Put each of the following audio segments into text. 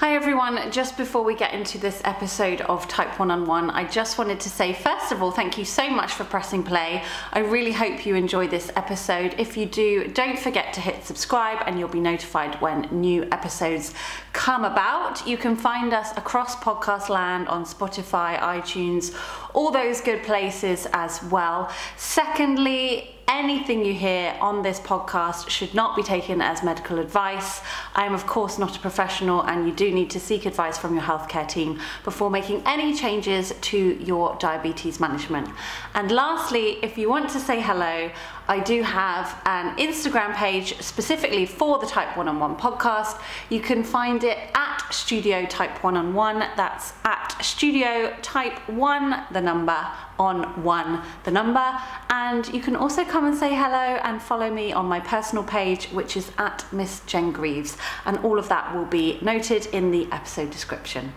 Hi everyone, just before we get into this episode of Type 1 on 1, I just wanted to say, first of all, thank you so much for pressing play. I really hope you enjoy this episode. If you do, don't forget to hit subscribe and you'll be notified when new episodes come about. You can find us across podcast land on Spotify, iTunes, all those good places as well. Secondly, anything you hear on this podcast should not be taken as medical advice. I am, of course, not a professional, and you do need to seek advice from your healthcare team before making any changes to your diabetes management. And lastly, if you want to say hello, I do have an Instagram page specifically for the Type 1 on 1 podcast. You can find it at Studio Type 1 on 1. That's at Studio Type 1, the number, on 1, the number. And you can also come and say hello and follow me on my personal page, which is at Miss Jen Greaves. And all of that will be noted in the episode description.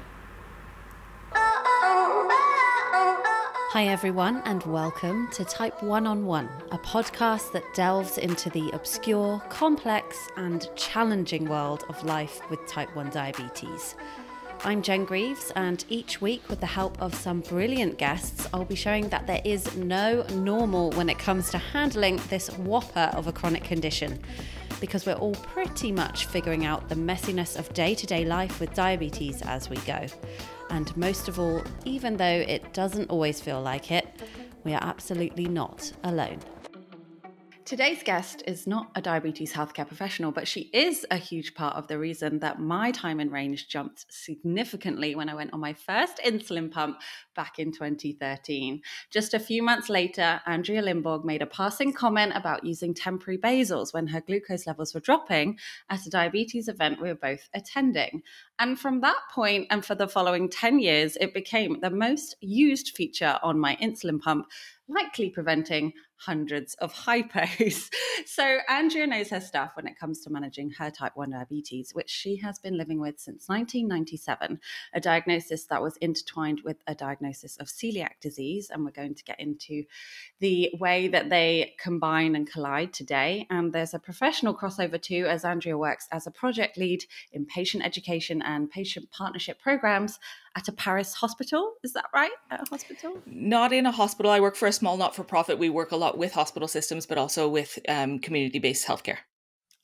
Hi everyone, and welcome to Type 1 on 1, a podcast that delves into the obscure, complex and challenging world of life with type 1 diabetes. I'm Jen Greaves, and each week, with the help of some brilliant guests, I'll be showing that there is no normal when it comes to handling this whopper of a chronic condition, because we're all pretty much figuring out the messiness of day-to-day life with diabetes as we go. And most of all, even though it doesn't always feel like it, we are absolutely not alone. Today's guest is not a diabetes healthcare professional, but she is a huge part of the reason that my time in range jumped significantly when I went on my first insulin pump back in 2013. Just a few months later, Andrea Limbourg made a passing comment about using temporary basals when her glucose levels were dropping at a diabetes event we were both attending. And from that point, and for the following 10 years, it became the most used feature on my insulin pump, likely preventing hundreds of hypos. So Andrea knows her stuff when it comes to managing her type 1 diabetes, which she has been living with since 1997, a diagnosis that was intertwined with a diagnosis of celiac disease. And we're going to get into the way that they combine and collide today. And there's a professional crossover too, as Andrea works as a project lead in patient education and patient partnership programs at a Paris hospital. Is that right? At a hospital? Not in a hospital. I work for a small not-for-profit. We work a lot with hospital systems, but also with community-based healthcare.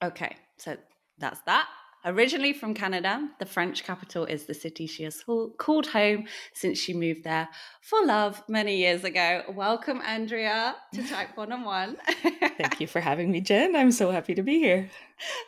Okay, so that's that. Originally from Canada, the French capital is the city she has called home since she moved there for love many years ago. Welcome, Andrea, to Type 1 on 1. Thank you for having me, Jen. I'm so happy to be here.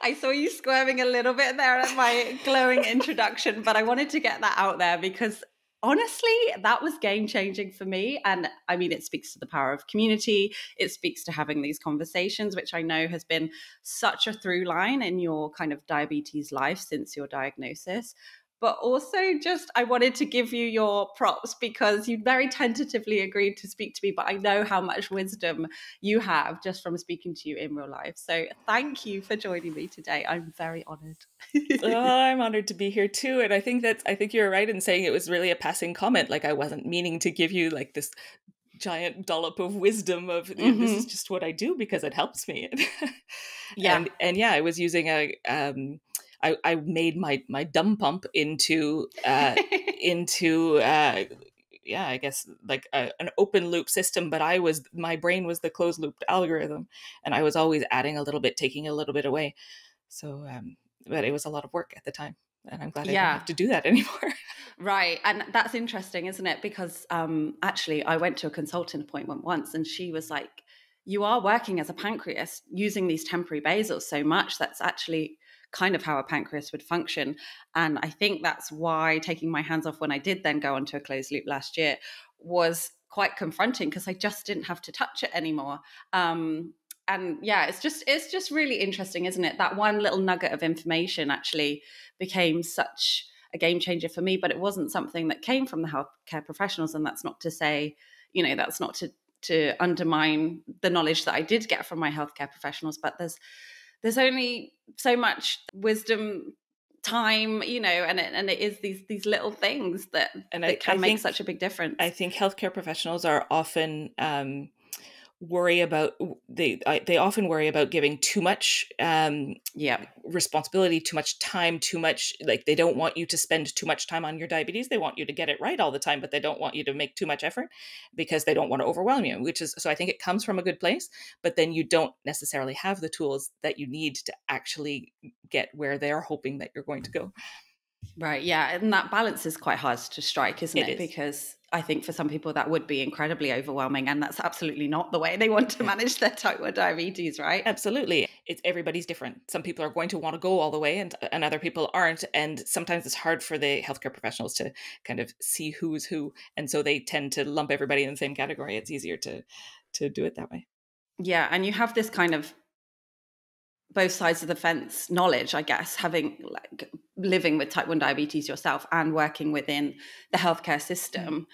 I saw you squirming a little bit there at my glowing introduction, but I wanted to get that out there because honestly, that was game-changing for me. And I mean, it speaks to the power of community. It speaks to having these conversations, which I know has been such a through line in your kind of diabetes life since your diagnosis. But also just, I wanted to give you your props because you very tentatively agreed to speak to me, but I know how much wisdom you have just from speaking to you in real life. So thank you for joining me today. I'm very honored. I'm honored to be here too. And I think you're right in saying it was really a passing comment. Like I wasn't meaning to give you like this giant dollop of wisdom of this is just what I do because it helps me. Yeah. And yeah, I was using I made my dumb pump into I guess like an open loop system, but my brain was the closed loop algorithm, and I was always adding a little bit, taking a little bit away. So, but it was a lot of work at the time, and I'm glad I don't have to do that anymore. Right. And that's interesting, isn't it? Because actually I went to a consultant appointment once and she was like, you are working as a pancreas using these temporary basals so much. That's actually kind of how a pancreas would function. And I think that's why taking my hands off when I did then go onto a closed loop last year was quite confronting because I just didn't have to touch it anymore. And yeah, it's just really interesting, isn't it? That one little nugget of information actually became such a game changer for me, but it wasn't something that came from the healthcare professionals. And that's not to say, that's not to undermine the knowledge that I did get from my healthcare professionals, but there's only so much wisdom, time, and it is these little things that can make such a big difference. I think healthcare professionals are often worry about they often worry about giving too much Yeah. responsibility, too much time, too much, like they don't want you to spend too much time on your diabetes. They want you to get it right all the time, but they don't want you to make too much effort because they don't want to overwhelm you, which is, so I think it comes from a good place, but then you don't necessarily have the tools that you need to actually get where they're hoping that you're going to go. Right. Yeah. And that balance is quite hard to strike, isn't It it? is. Because I think for some people that would be incredibly overwhelming. And that's absolutely not the way they want to Yeah. manage their type 1 diabetes, right? Absolutely. It's everybody's different. Some people are going to want to go all the way and other people aren't. And sometimes it's hard for the healthcare professionals to kind of see who's who. And so they tend to lump everybody in the same category. It's easier to do it that way. Yeah. And you have this kind of both sides of the fence knowledge, I guess, having like living with type 1 diabetes yourself and working within the healthcare system.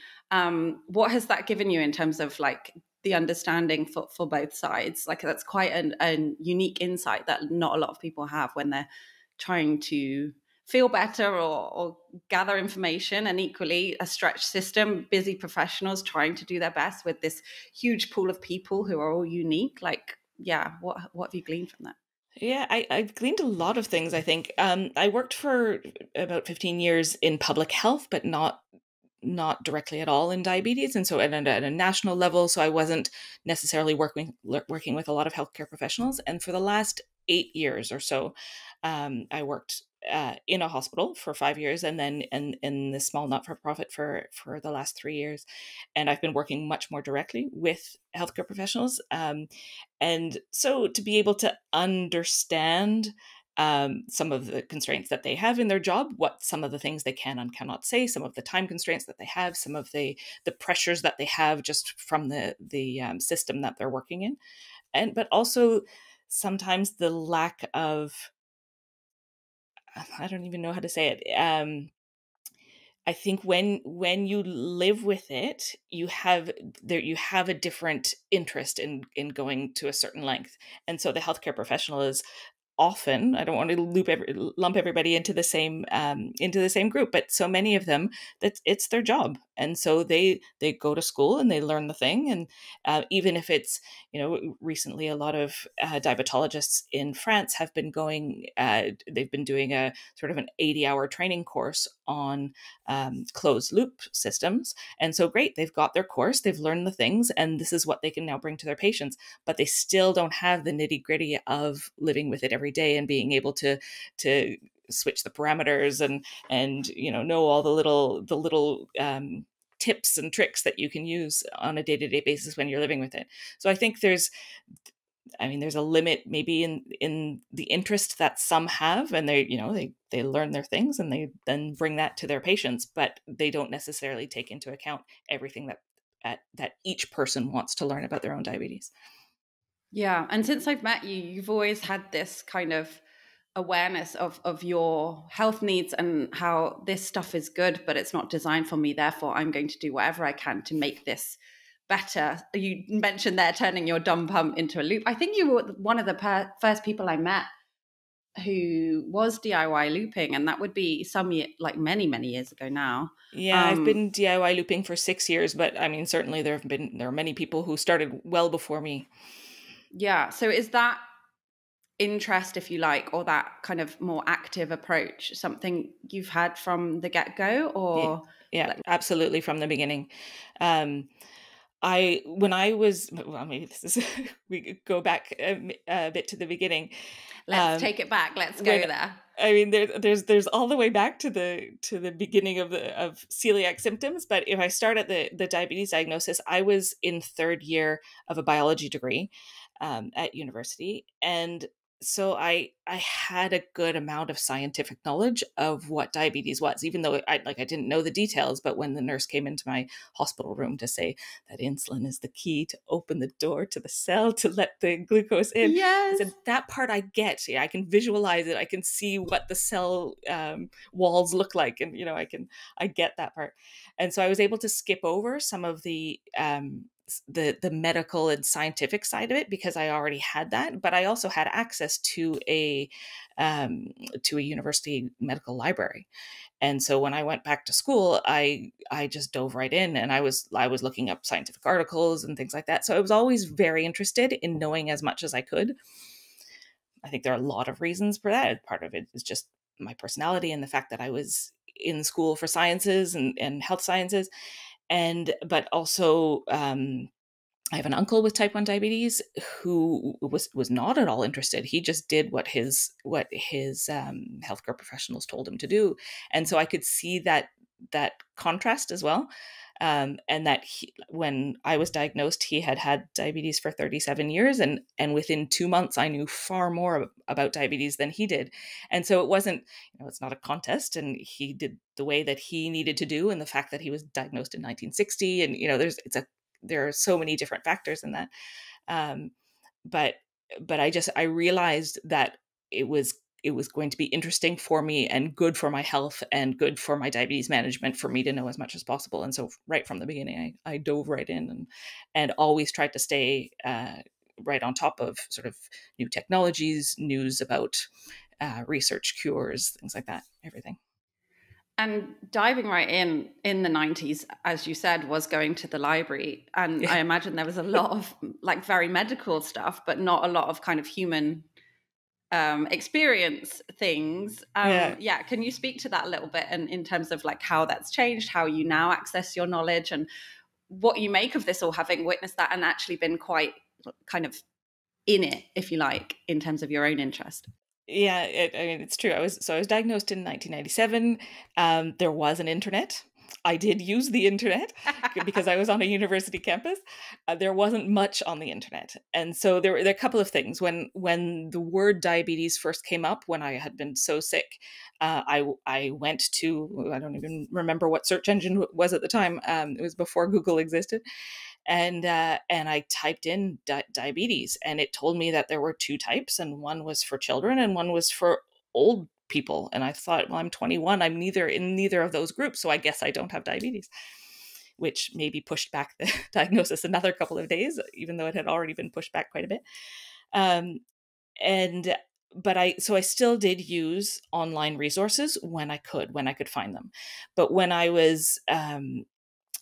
What has that given you in terms of like the understanding for both sides? Like that's quite a unique insight that not a lot of people have when they're trying to feel better or gather information, and equally a stretched system, busy professionals trying to do their best with this huge pool of people who are all unique. Like, yeah, what have you gleaned from that? Yeah, I've gleaned a lot of things, I think. I worked for about 15 years in public health, but not directly at all in diabetes, and so at a national level, so I wasn't necessarily working with a lot of healthcare professionals. And for the last 8 years or so, I worked in a hospital for 5 years, and then in the small not-for-profit for the last 3 years, and I've been working much more directly with healthcare professionals, and so to be able to understand some of the constraints that they have in their job, what some of the things they can and cannot say, some of the time constraints that they have, some of the pressures that they have just from the system that they're working in, and but also sometimes the lack of, I don't even know how to say it. I think when you live with it, you have a different interest in going to a certain length, and so the healthcare professional is often, I don't want to lump everybody into the same group, but so many of them that it's their job, and so they go to school and they learn the thing, and even if it's, recently a lot of diabetologists in France have been going, they've been doing a sort of an 80-hour training course on closed loop systems, and so great, they've got their course, they've learned the things, and this is what they can now bring to their patients, but they still don't have the nitty gritty of living with it every day and being able to switch the parameters and know all the little tips and tricks that you can use on a day-to-day basis when you're living with it. So I think there's a limit maybe in the interest that some have, and they learn their things and they then bring that to their patients, but they don't necessarily take into account everything that each person wants to learn about their own diabetes. Yeah. And since I've met you, you've always had this kind of awareness of your health needs and how this stuff is good, but it's not designed for me. Therefore, I'm going to do whatever I can to make this better. You mentioned there turning your dumb pump into a loop. I think you were one of the first people I met who was DIY looping, and that would be like many, many years ago now. Yeah, I've been DIY looping for 6 years, but I mean, certainly there are many people who started well before me. Yeah. So is that interest, if you like, or that kind of more active approach something you've had from the get-go, Yeah, or yeah, absolutely from the beginning. When I was, well, maybe this is, we could go back a bit to the beginning. let's take it back, let's go When there. I mean, there's all the way back to the beginning of celiac symptoms. But if I start at the diabetes diagnosis, I was in third year of a biology degree at university, and so I had a good amount of scientific knowledge of what diabetes was, even though I didn't know the details. But when the nurse came into my hospital room to say that insulin is the key to open the door to the cell to let the glucose in, I Yes. said, that part I get. Yeah, I can visualize it. I can see what the cell walls look like, and I get that part. And so I was able to skip over some of the medical and scientific side of it because I already had that, but I also had access um, to a university medical library. And so when I went back to school, I just dove right in, and I was looking up scientific articles and things like that. So I was always very interested in knowing as much as I could. I think there are a lot of reasons for that. Part of it is just my personality and the fact that I was in school for sciences and health sciences, and but also I have an uncle with type 1 diabetes who was not at all interested. He just did what his healthcare professionals told him to do, and so I could see that contrast as well. And that when I was diagnosed, he had had diabetes for 37 years, and within 2 months, I knew far more about diabetes than he did. And so it wasn't, it's not a contest, and he did the way that he needed to do, and the fact that he was diagnosed in 1960, and there are so many different factors in that. Um, but I realized that it was going to be interesting for me and good for my health and good for my diabetes management for me to know as much as possible. And so right from the beginning, I dove right in and always tried to stay right on top of sort of new technologies, news about research, cures, things like that, everything. And diving right in the 90s, as you said, was going to the library. And I Yeah. imagine there was a lot of like very medical stuff, but not a lot of kind of human experience things. Yeah. Yeah. Can you speak to that a little bit and in terms of like how that's changed, how you now access your knowledge and what you make of this all, having witnessed that and actually been quite kind of in it, if you like, in terms of your own interest? Yeah, I mean, it's true. I was diagnosed in 1997. There was an internet. I did use the internet because I was on a university campus. There wasn't much on the internet, and so there were a couple of things. When the word diabetes first came up, when I had been so sick, I went to, I don't even remember what search engine was at the time. It was before Google existed, and I typed in diabetes, and it told me that there were two types, and one was for children, and one was for old people. And I thought, well, I'm 21, I'm neither of those groups, so I guess I don't have diabetes, which maybe pushed back the diagnosis another couple of days, even though it had already been pushed back quite a bit. Um, and but I still did use online resources when I could find them. But when I was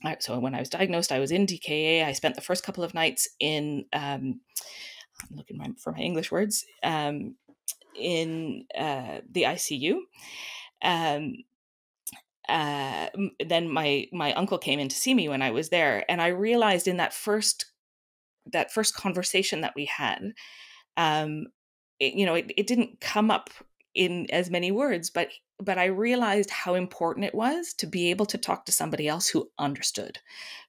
diagnosed, I was in DKA. I spent the first couple of nights I'm looking for my English words, in the ICU. Um, then my uncle came in to see me when I was there, and I realized in that first conversation that we had, um, it didn't come up in as many words, but I realized how important it was to be able to talk to somebody else who understood,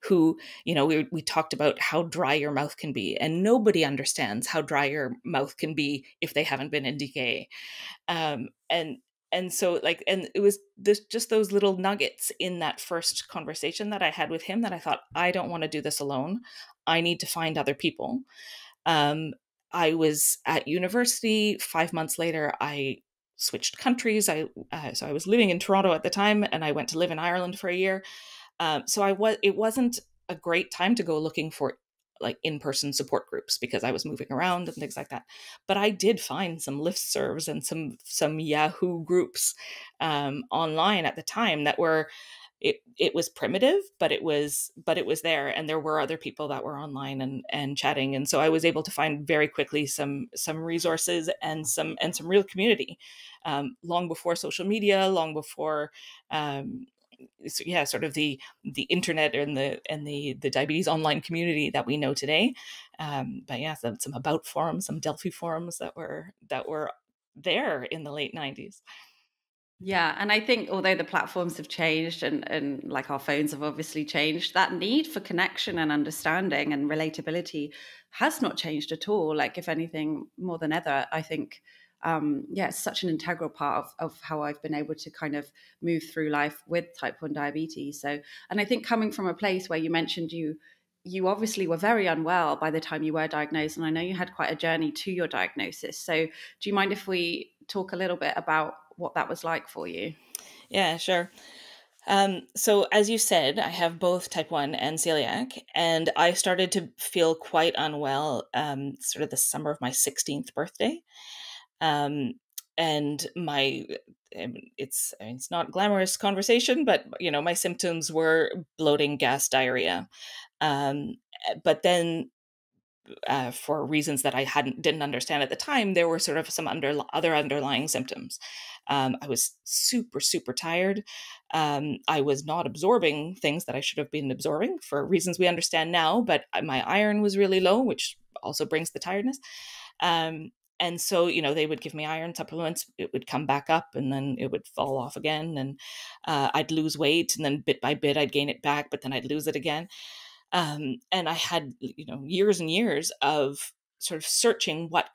who, we talked about how dry your mouth can be, and nobody understands how dry your mouth can be if they haven't been in DKA. And so and it was just those little nuggets in that first conversation that I had with him that I thought, I don't want to do this alone. I need to find other people. um, I was at university. 5 months later, I switched countries. So I was living in Toronto at the time, and I went to live in Ireland for a year. It wasn't a great time to go looking for like in-person support groups because I was moving around and things like that. But I did find some listservs and some Yahoo groups online at the time that were, it was primitive, but it was there, and there were other people that were online and chatting, and so I was able to find very quickly some resources and some real community, long before social media, long before sort of the internet and the diabetes online community that we know today. But yeah, some about forums, some Delphi forums that were there in the late 90s. Yeah, and I think although the platforms have changed and like our phones have obviously changed, that need for connection and understanding and relatability has not changed at all. Like if anything, more than ever, I think, yeah, it's such an integral part of how I've been able to kind of move through life with type 1 diabetes. So, and I think coming from a place where you mentioned you obviously were very unwell by the time you were diagnosed, and I know you had quite a journey to your diagnosis. So do you mind if we talk a little bit about what that was like for you? Yeah, sure. So as you said, I have both type 1 and celiac, and I started to feel quite unwell sort of the summer of my 16th birthday. Um, and my I mean, it's not glamorous conversation, but my symptoms were bloating, gas, diarrhea. But then for reasons that I didn't understand at the time, there were sort of some other underlying symptoms. I was super, super tired. I was not absorbing things that I should have been absorbing for reasons we understand now, but my iron was really low, which also brings the tiredness. And so, they would give me iron supplements. It would come back up and then it would fall off again. And I'd lose weight, and then bit by bit, I'd gain it back, but then I'd lose it again. And I had, years and years of sort of searching what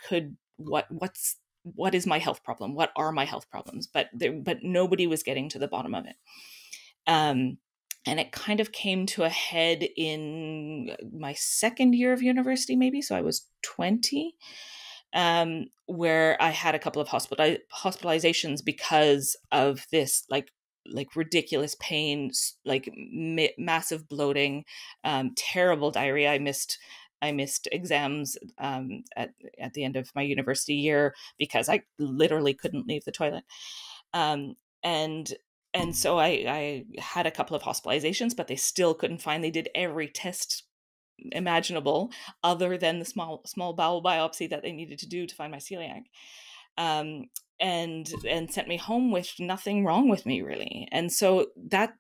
is my health problem? What are my health problems? But nobody was getting to the bottom of it. And it kind of came to a head in my second year of university, maybe. So I was 20, where I had a couple of hospitalizations because of this, like ridiculous pain, like massive bloating, terrible diarrhea. I missed exams at the end of my university year because I literally couldn't leave the toilet. Um, and and so I had a couple of hospitalizations, but they still couldn't find. They did every test imaginable other than the small bowel biopsy that they needed to do to find my celiac. Um, and sent me home with nothing wrong with me, really. And so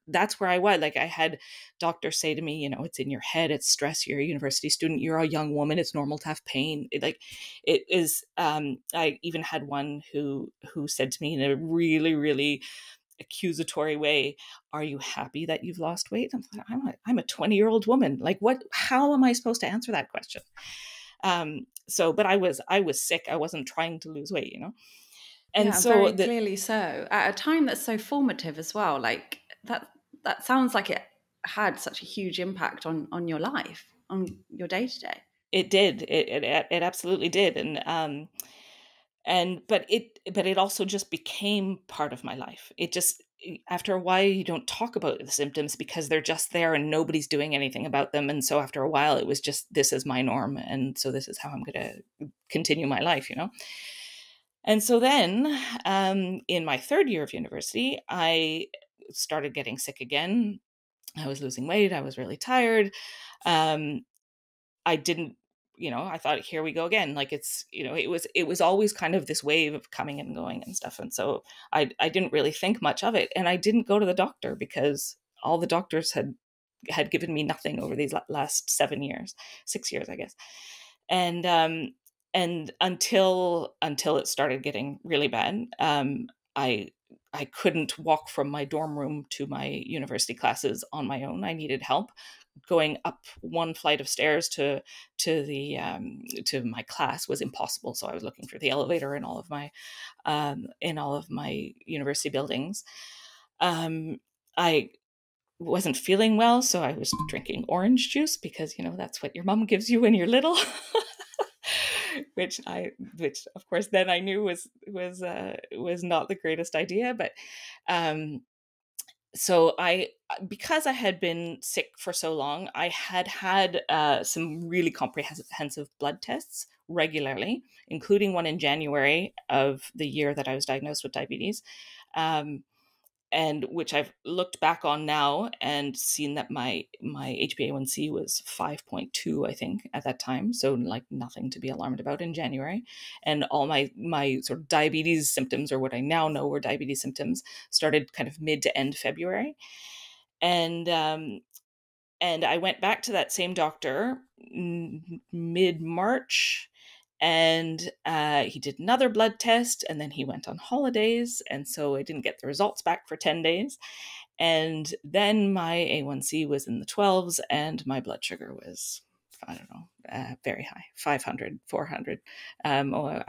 that's where I was. Like, I had doctors say to me, it's in your head, it's stress, you're a university student, you're a young woman, it's normal to have pain. It is. I even had one who said to me in a really, really accusatory way, "Are you happy that you've lost weight?" I'm a 20-year-old woman. Like, how am I supposed to answer that question? But I was sick. I wasn't trying to lose weight. And Yeah, so very the clearly so. At a time that's so formative as well. Like that sounds like it had such a huge impact on your life, on your day to day. It did. It absolutely did. But it also just became part of my life. It just, after a while, you don't talk about the symptoms because they're just there and nobody's doing anything about them. And so after a while, it was just, this is my norm, and so this is how I'm going to continue my life. And so then, in my third year of university, I started getting sick again. I was losing weight. I was really tired. Um, I didn't, I thought, here we go again. Like, it was always kind of this wave of coming and going and stuff. And so I didn't really think much of it. And I didn't go to the doctor because all the doctors had given me nothing over these last 7 years, 6 years, I guess. And, and until it started getting really bad, I, I couldn't walk from my dorm room to my university classes on my own. I needed help. Going up one flight of stairs to my class was impossible. So I was looking for the elevator in all of my university buildings. I wasn't feeling well, so I was drinking orange juice because that's what your mom gives you when you're little. which of course then I knew was not the greatest idea. But so because I had been sick for so long, I had some really comprehensive blood tests regularly, including one in January of the year that I was diagnosed with diabetes. And which I've looked back on now and seen that my HbA1c was 5.2, I think, at that time. So, like, nothing to be alarmed about in January. And all my sort of diabetes symptoms, or what I now know were diabetes symptoms, started kind of mid to end February. And I went back to that same doctor mid-March, and he did another blood test, and then he went on holidays, and so I didn't get the results back for 10 days. And then my A1C was in the 12s, and my blood sugar was, I don't know, very high, 500, 400. I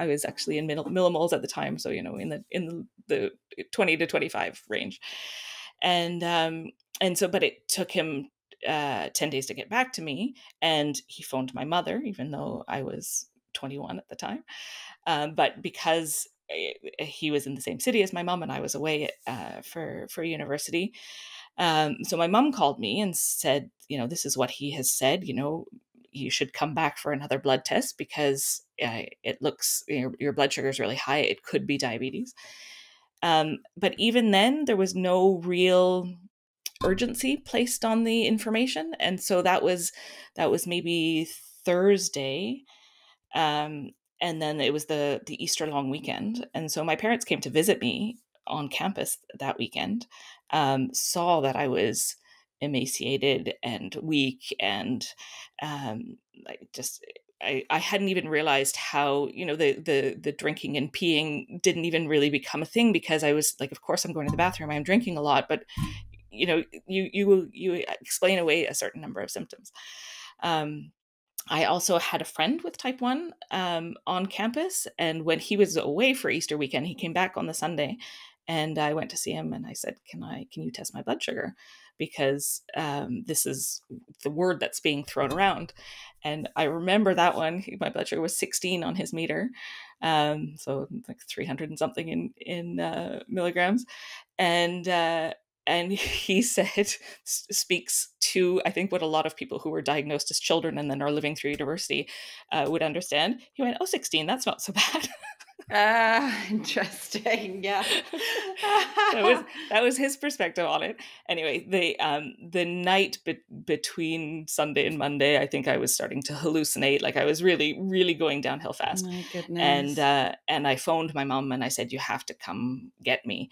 was actually in millimoles at the time, so in the 20 to 25 range. And so, but it took him 10 days to get back to me, and he phoned my mother, even though I was 21 at the time. But because he was in the same city as my mom and I was away for university, So my mom called me and said, this is what he has said, you should come back for another blood test because it looks, your blood sugar is really high. It could be diabetes. But even then, there was no real urgency placed on the information. And so that was maybe Thursday. And then it was the Easter long weekend. And so my parents came to visit me on campus that weekend, saw that I was emaciated and weak and like just I hadn't even realized how the drinking and peeing didn't even really become a thing, because I was like, of course I'm going to the bathroom, I'm drinking a lot, but you explain away a certain number of symptoms. I also had a friend with type 1 on campus. And when he was away for Easter weekend, he came back on the Sunday, and I went to see him and I said, can you test my blood sugar? Because this is the word that's being thrown around. And I remember that one, my blood sugar was 16 on his meter. So like 300 and something in milligrams. And he said, speaks to, I think, what a lot of people who were diagnosed as children and then are living through university would understand. He went, 16, that's not so bad. Interesting. Yeah. that was his perspective on it. Anyway, the night between Sunday and Monday, I think I was starting to hallucinate. Like I was really, really going downhill fast. My goodness. And I phoned my mom and I said, you have to come get me.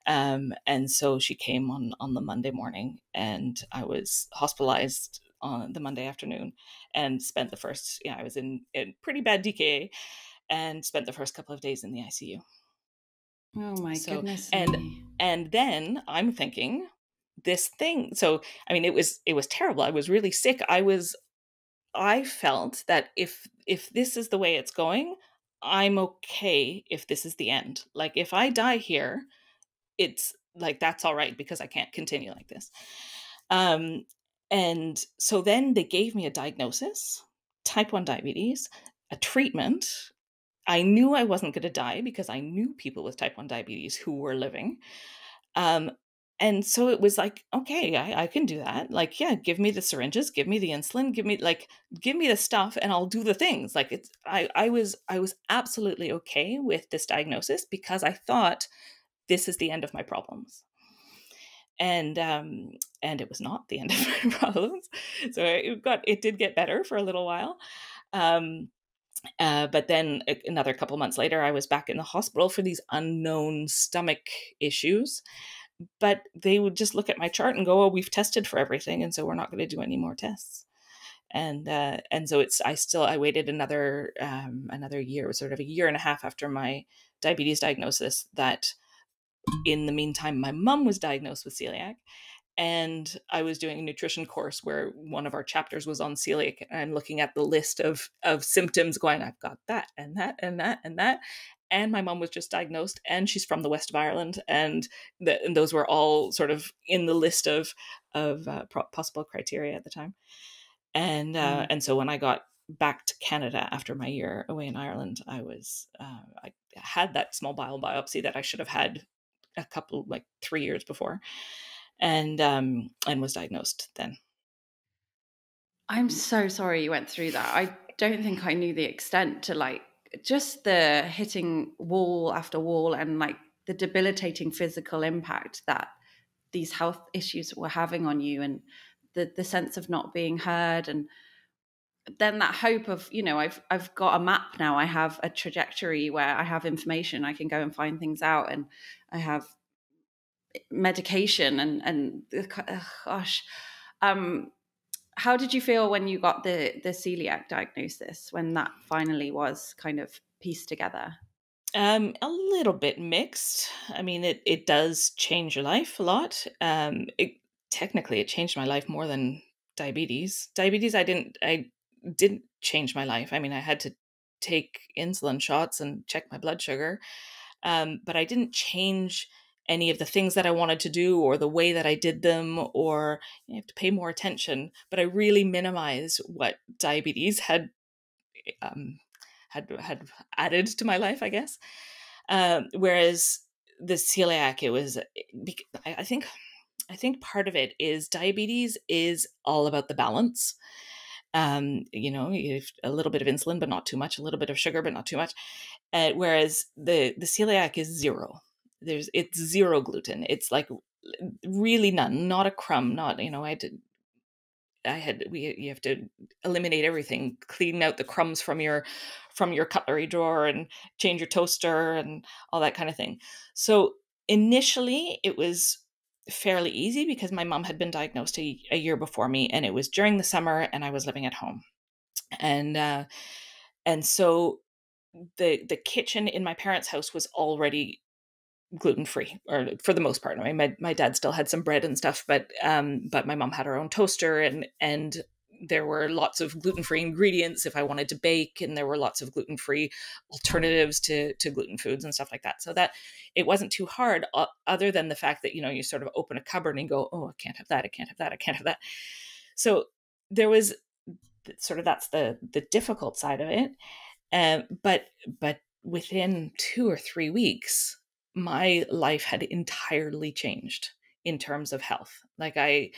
And so she came on the Monday morning, and I was hospitalized on the Monday afternoon and spent the first, I was in pretty bad DKA and spent the first couple of days in the ICU. Oh my goodness. And then I'm thinking this thing. So, I mean, it was terrible. I was really sick. I felt that if this is the way it's going, I'm okay if this is the end. Like if I die here, it's like, that's all right, because I can't continue like this. And so then they gave me a diagnosis, type 1 diabetes, a treatment. I knew I wasn't going to die because I knew people with type 1 diabetes who were living. And so it was like, okay, I can do that. Like, yeah, give me the syringes, give me the insulin, give me the stuff, and I'll do the things. Like I was absolutely okay with this diagnosis because I thought, this is the end of my problems. And it was not the end of my problems. So it did get better for a little while. But then another couple months later, I was back in the hospital for these unknown stomach issues. But they would just look at my chart and go, "Oh, we've tested for everything, and so we're not going to do any more tests." And so I waited another year, sort of a year and a half after my diabetes diagnosis, that in the meantime, my mom was diagnosed with celiac, and I was doing a nutrition course where one of our chapters was on celiac, and I'm looking at the list of symptoms going, I've got that and that and that and that. And my mom was just diagnosed, and she's from the west of Ireland, and those were all sort of in the list of possible criteria at the time. And so when I got back to Canada after my year away in Ireland, I had that small bile biopsy that I should have had a couple, like 3 years before, and was diagnosed then. I'm so sorry you went through that. I don't think I knew the extent to like just the hitting wall after wall and like the debilitating physical impact that these health issues were having on you, and the sense of not being heard, and then that hope of, I've got a map now, I have a trajectory where I have information, I can go and find things out, and I have medication and gosh. How did you feel when you got the celiac diagnosis, when that finally was kind of pieced together? A little bit mixed. I mean, it does change your life a lot. Technically it changed my life more than diabetes. Diabetes, I didn't change my life. I mean, I had to take insulin shots and check my blood sugar. But I didn't change any of the things that I wanted to do or the way that I did them, or you have to pay more attention. But I really minimized what diabetes had added to my life, I guess. Whereas the celiac, it was, I think I think part of it is diabetes is all about the balance. You have a little bit of insulin, but not too much, a little bit of sugar, but not too much. Whereas the celiac is zero. It's zero gluten. It's like really none, not a crumb, not, you have to eliminate everything, clean out the crumbs from your cutlery drawer and change your toaster and all that kind of thing. So initially it was fairly easy because my mom had been diagnosed a year before me, and it was during the summer and I was living at home. And so the kitchen in my parents' house was already gluten free, or for the most part. I mean, my dad still had some bread and stuff, but my mom had her own toaster, and there were lots of gluten free ingredients if I wanted to bake, and there were lots of gluten free alternatives to gluten foods and stuff like that. So that it wasn't too hard, other than the fact that you sort of open a cupboard and go, oh, I can't have that, I can't have that, I can't have that. So there was sort of, that's the difficult side of it. But within 2 or 3 weeks, my life had entirely changed in terms of health. Like I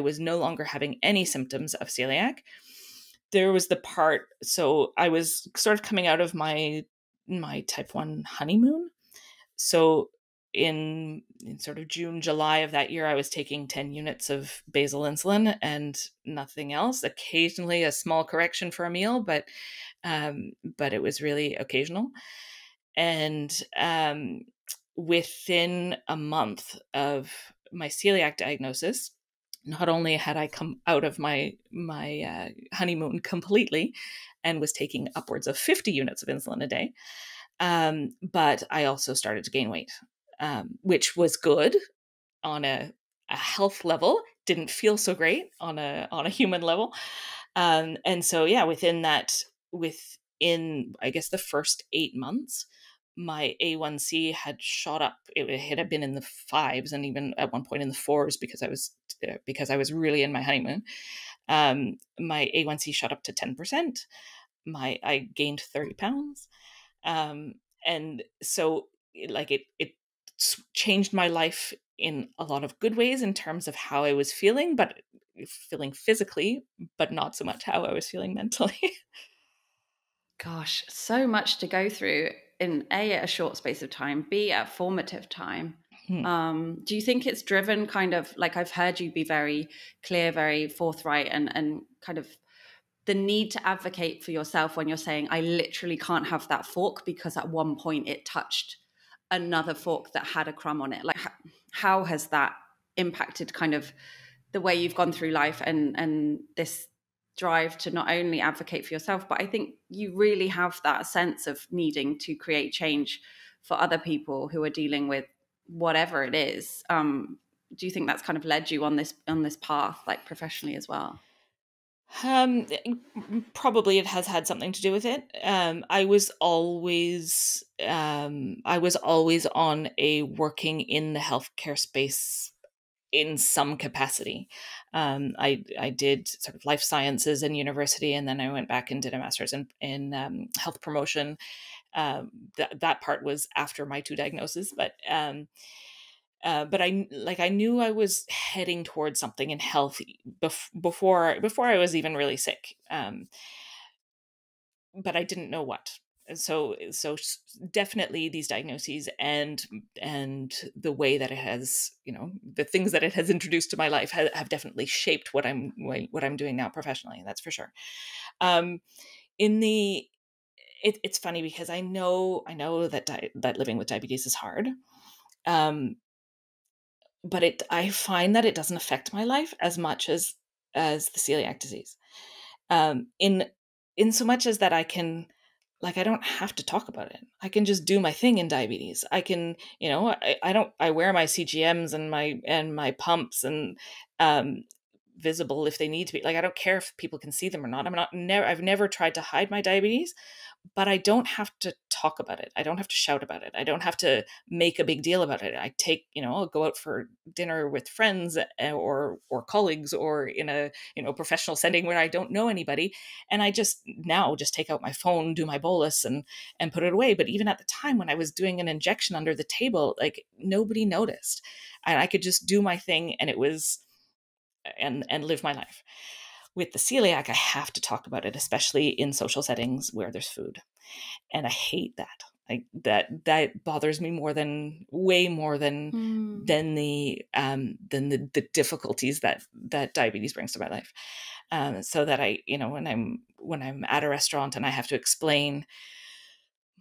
was no longer having any symptoms of celiac. There was the part, so I was sort of coming out of my type 1 honeymoon. So in sort of June, July of that year, I was taking 10 units of basal insulin and nothing else. Occasionally a small correction for a meal, but it was really occasional. And within a month of my celiac diagnosis, not only had I come out of my honeymoon completely and was taking upwards of 50 units of insulin a day, but I also started to gain weight, which was good on a health level. Didn't feel so great on a human level. And so, yeah, within I guess the first 8 months, my A1C had shot up. It had been in the fives, and even at one point in the fours, because I was really in my honeymoon. My A1C shot up to 10%. I gained 30 pounds. And so, like, it changed my life in a lot of good ways in terms of how I was feeling, but feeling physically, but not so much how I was feeling mentally. Gosh, so much to go through in a short space of time, B, a formative time. Hmm. Do you think it's driven kind of, like, I've heard you be very clear, very forthright, and kind of the need to advocate for yourself when you're saying, I literally can't have that fork because at one point it touched another fork that had a crumb on it. Like, how has that impacted kind of the way you've gone through life and this drive to not only advocate for yourself, but I think you really have that sense of needing to create change for other people who are dealing with whatever it is. Do you think that's kind of led you on this path, like professionally as well? Um, Probably it has had something to do with it. I was always on a working in the healthcare space in some capacity. I did sort of life sciences in university, and then I went back and did a master's in health promotion. That part was after my two diagnoses, but I knew I was heading towards something in health before I was even really sick. But I didn't know what. So definitely these diagnoses and the way that it has, the things that it has introduced to my life have definitely shaped what I'm doing now professionally. That's for sure. Um, in the It's funny because I know that living with diabetes is hard. Um, but I find that it doesn't affect my life as much as the celiac disease. In so much as that I don't have to talk about it. I can just do my thing in diabetes. I can, I wear my CGMs and my pumps, and visible if they need to be. Like, I don't care if people can see them or not. I've never tried to hide my diabetes, but I don't have to talk about it. I don't have to shout about it. I don't have to make a big deal about it. I take, I'll go out for dinner with friends or colleagues, or in a, professional setting where I don't know anybody. And I just take out my phone, do my bolus and put it away. But even at the time when I was doing an injection under the table, like, nobody noticed. And I could just do my thing, and it was, and live my life. With the celiac, I have to talk about it, especially in social settings where there's food. And I hate that. That bothers me way more than the difficulties that diabetes brings to my life. So that I, when I'm at a restaurant and I have to explain,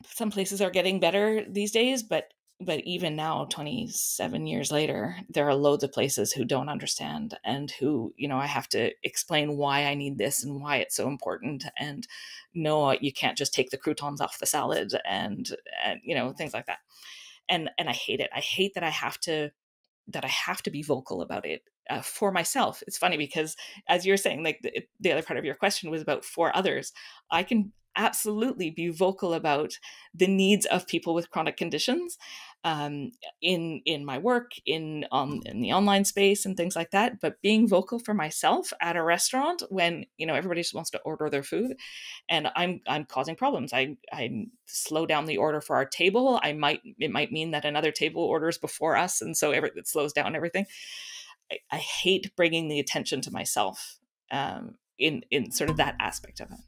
some places are getting better these days, but even now, 27 years later, there are loads of places who don't understand, and who, I have to explain why I need this and why it's so important. And no, you can't just take the croutons off the salad, and things like that. And I hate it. I hate that I have to be vocal about it for myself. It's funny because, as you're saying, like, the other part of your question was about for others. I can absolutely be vocal about the needs of people with chronic conditions, in my work, in the online space and things like that. But being vocal for myself at a restaurant when, everybody just wants to order their food, and I'm causing problems. I slow down the order for our table. It might mean that another table orders before us, and so it slows down everything. I hate bringing the attention to myself, in sort of that aspect of it.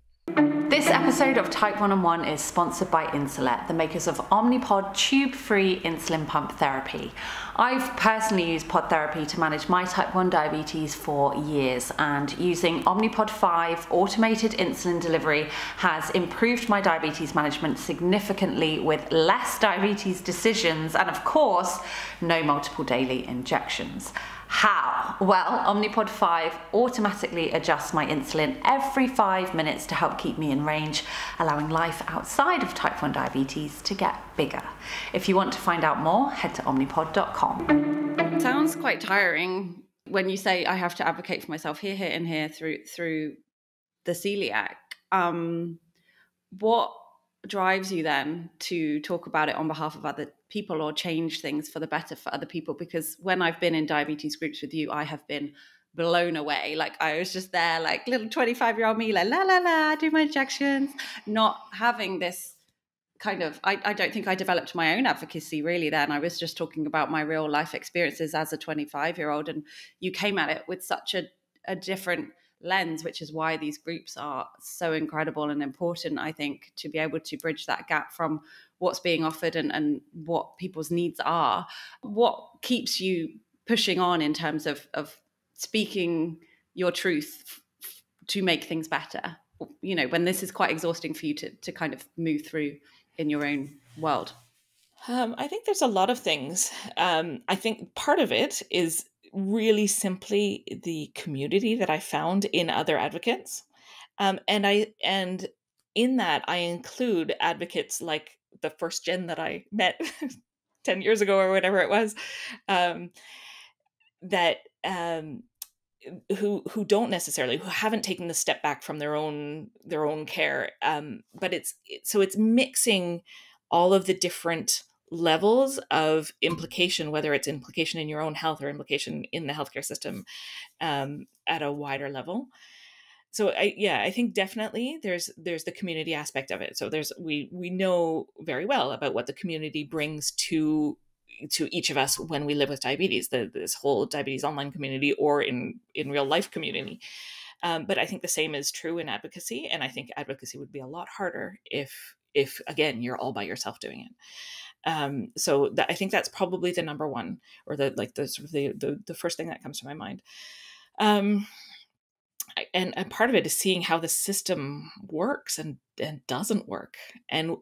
This episode of Type 1 is sponsored by Insulet, the makers of Omnipod tube-free insulin pump therapy. I've personally used pod therapy to manage my type 1 diabetes for years, and using Omnipod 5 automated insulin delivery has improved my diabetes management significantly, with less diabetes decisions and, of course, no multiple daily injections. How? Well, Omnipod 5 automatically adjusts my insulin every 5 minutes to help keep me in range, allowing life outside of type 1 diabetes to get bigger. If you want to find out more, head to omnipod.com. Sounds quite tiring when you say I have to advocate for myself here, and here through the celiac. What drives you then to talk about it on behalf of other people, or change things for the better for other people? Because when I've been in diabetes groups with you, I have been blown away. Like, I was just there, like little 25-year-old me, like, la la la, do my injections, not having this kind of, I don't think I developed my own advocacy really then. I was just talking about my real life experiences as a 25-year-old, and you came at it with such a different lens, which is why these groups are so incredible and important, I think, to be able to bridge that gap from what's being offered and what people's needs are. What keeps you pushing on in terms of speaking your truth to make things better, when this is quite exhausting for you to kind of move through in your own world? I think there's a lot of things. I think part of it is really simply the community that I found in other advocates. And in that I include advocates like the first gen that I met 10 years ago or whatever it was, that who don't necessarily, who haven't taken the step back from their own care. But it's mixing all of the different levels of implication, whether it's implication in your own health or implication in the healthcare system, at a wider level. So I think definitely there's the community aspect of it. So we know very well about what the community brings to each of us when we live with diabetes, this whole diabetes online community, or in real life community. But I think the same is true in advocacy, and I think advocacy would be a lot harder if again you're all by yourself doing it. So I think that's probably the number one, or the first thing that comes to my mind. And part of it is seeing how the system works and doesn't work, and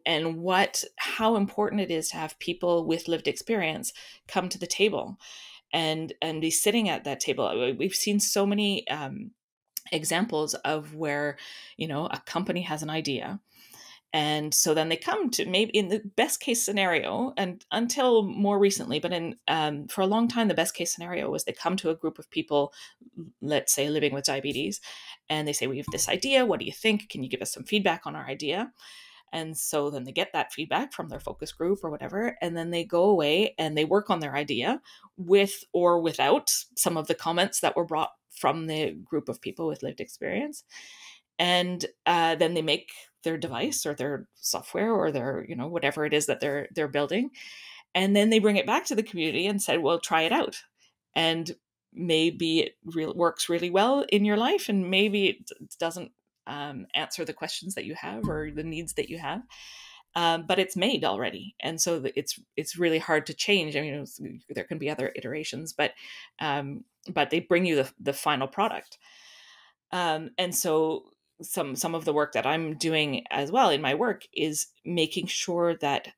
how important it is to have people with lived experience come to the table and be sitting at that table. We've seen so many examples of where, a company has an idea, And so then they come to, maybe in the best case scenario, and until more recently, but for a long time, the best case scenario was they come to a group of people, let's say living with diabetes, and they say, we have this idea. What do you think? Can you give us some feedback on our idea? And so then they get that feedback from their focus group or whatever, and then they go away and they work on their idea with or without some of the comments that were brought from the group of people with lived experience. And then they make their device or their software or their, whatever it is that they're building. And then they bring it back to the community and said, well, try it out. And maybe it works really well in your life, and maybe it doesn't answer the questions that you have or the needs that you have. But it's made already, and so it's really hard to change. I mean, there can be other iterations, but they bring you the final product. And so some of the work that I'm doing as well in my work is making sure that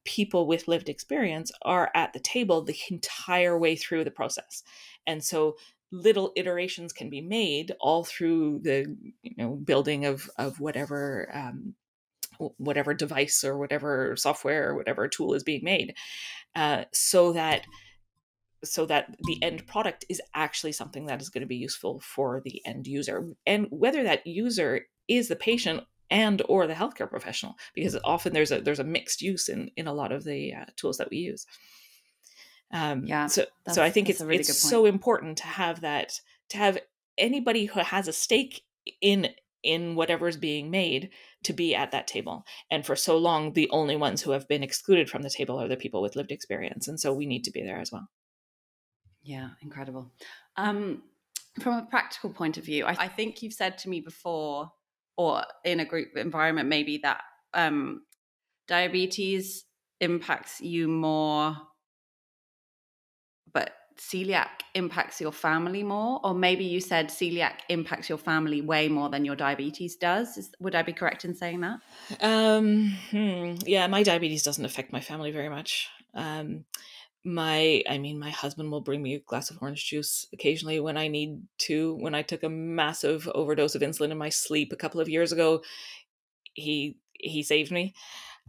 people with lived experience are at the table the entire way through the process. And so little iterations can be made all through the building of whatever device or whatever software or whatever tool is being made, so that the end product is actually something that is going to be useful for the end user, and whether that user is the patient and or the healthcare professional, because often there's a mixed use in a lot of the tools that we use. So I think it's really so important to have that, to have anybody who has a stake in whatever is being made to be at that table. And for so long, the only ones who have been excluded from the table are the people with lived experience, and so we need to be there as well. Yeah, incredible. From a practical point of view, I think you've said to me before, or in a group environment maybe, that diabetes impacts you more, but celiac impacts your family more. Or maybe you said celiac impacts your family way more than your diabetes does. Would I be correct in saying that? Yeah, my diabetes doesn't affect my family very much. My husband will bring me a glass of orange juice occasionally when I need to. When I took a massive overdose of insulin in my sleep a couple of years ago, he saved me.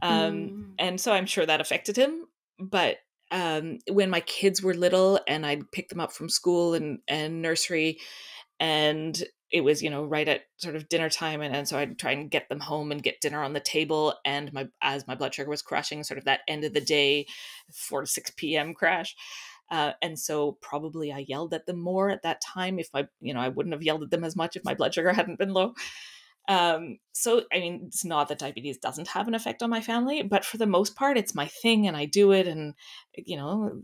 And so I'm sure that affected him. But when my kids were little and I'd pick them up from school and nursery, and it was, right at sort of dinner time. And so I'd try and get them home and get dinner on the table. And as my blood sugar was crashing, sort of that end of the day, 4 to 6 p.m. crash. And so probably I yelled at them more at that time. If I wouldn't have yelled at them as much if my blood sugar hadn't been low. So, I mean, it's not that diabetes doesn't have an effect on my family, but for the most part, it's my thing and I do it. And,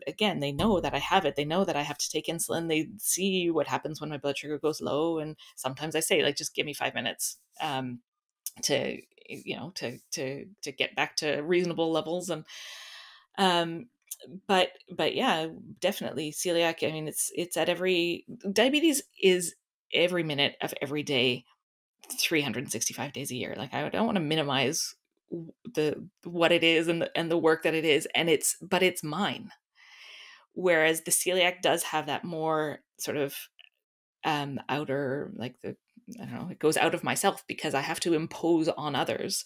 again, they know that I have it. They know that I have to take insulin. They see what happens when my blood sugar goes low. And sometimes I say, just give me 5 minutes, to get back to reasonable levels. And, but yeah, definitely celiac. I mean, it's diabetes is every minute of every day, 365 days a year. Like, I don't want to minimize what it is and the work that it is, but it's mine. Whereas the celiac does have that more sort of outer, like I don't know, it goes out of myself because I have to impose on others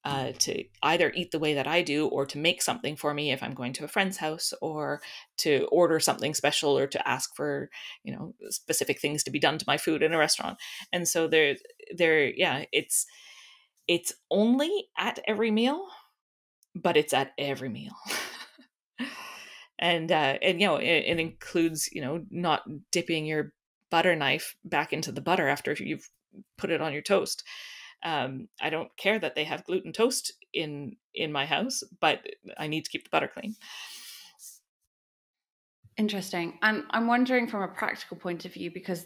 to either eat the way that I do, or to make something for me if I'm going to a friend's house, or to order something special, or to ask for, specific things to be done to my food in a restaurant. And so it's only at every meal, but it's at every meal. And it includes, not dipping your butter knife back into the butter after you've put it on your toast. I don't care that they have gluten toast in my house, but I need to keep the butter clean. Interesting. And I'm wondering from a practical point of view, because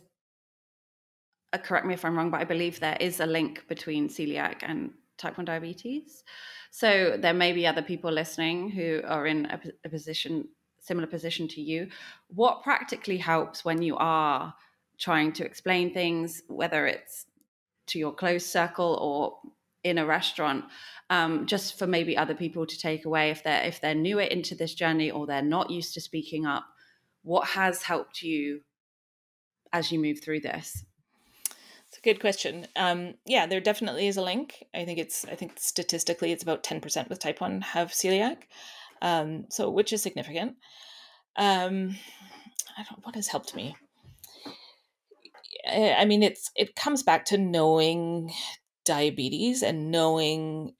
correct me if I'm wrong, but I believe there is a link between celiac and type 1 diabetes. So there may be other people listening who are in a similar position to you. What practically helps when you are trying to explain things, whether it's to your close circle or in a restaurant, just for maybe other people to take away if they're newer into this journey or they're not used to speaking up? What has helped you as you move through this? It's a Good question. Yeah, there definitely is a link. I think statistically it's about 10% with type 1 have celiac. So which is significant. Um, what has helped me? I mean, it comes back to knowing diabetes and knowing,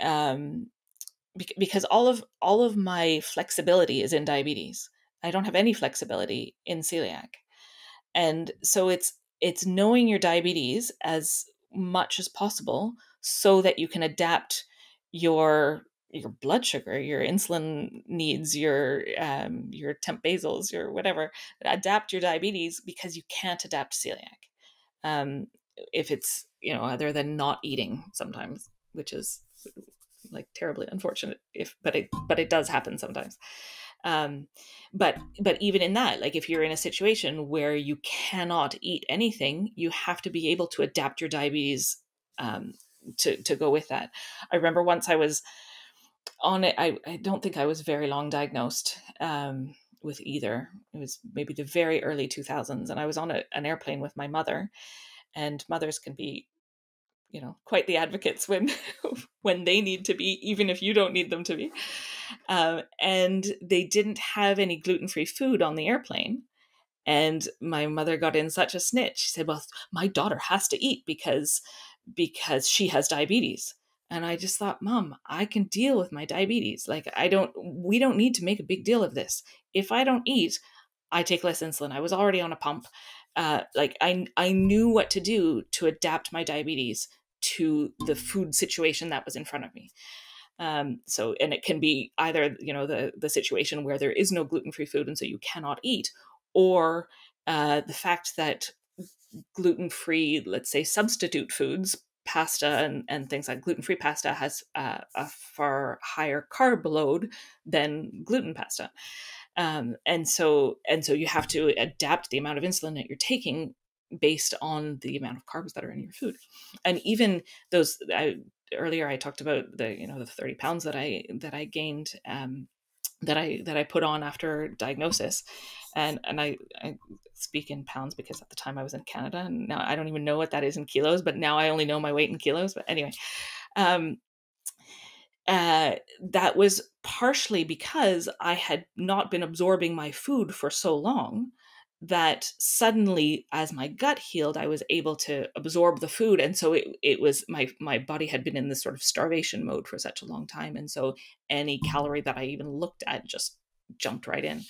because all of my flexibility is in diabetes. I don't have any flexibility in celiac. And so it's knowing your diabetes as much as possible so that you can adapt your blood sugar, your insulin needs, your temp basals, your whatever. Adapt your diabetes because you can't adapt celiac. Um, if it's, other than not eating sometimes, which is like terribly unfortunate, but it does happen sometimes. um but even in that, like if you're in a situation where you cannot eat anything, you have to be able to adapt your diabetes, to go with that. I remember once I was on it. I don't think I was very long diagnosed, with either. It was maybe the very early 2000s, and I was on an airplane with my mother, and mothers can be, quite the advocates when when they need to be, even if you don't need them to be. And they didn't have any gluten-free food on the airplane. And my mother got in such a snitch. She said, "Well, my daughter has to eat because she has diabetes." And I just thought, "Mom, I can deal with my diabetes. Like, we don't need to make a big deal of this. If I don't eat, I take less insulin." I was already on a pump. Like I knew what to do to adapt my diabetes to the food situation that was in front of me. So, and it can be either, the situation where there is no gluten-free food and so you cannot eat, or the fact that gluten-free, let's say, substitute foods, pasta and things like gluten-free pasta has a far higher carb load than gluten pasta. And so you have to adapt the amount of insulin that you're taking based on the amount of carbs that are in your food. And even those, earlier I talked about the 30 pounds that I gained, that I put on after diagnosis. And I speak in pounds because at the time I was in Canada, and now I don't even know what that is in kilos, but now I only know my weight in kilos. But anyway, um, that was partially because I had not been absorbing my food for so long that suddenly, as my gut healed, I was able to absorb the food. And so it was my body had been in this sort of starvation mode for such a long time. And so any calorie that I even looked at just jumped right in.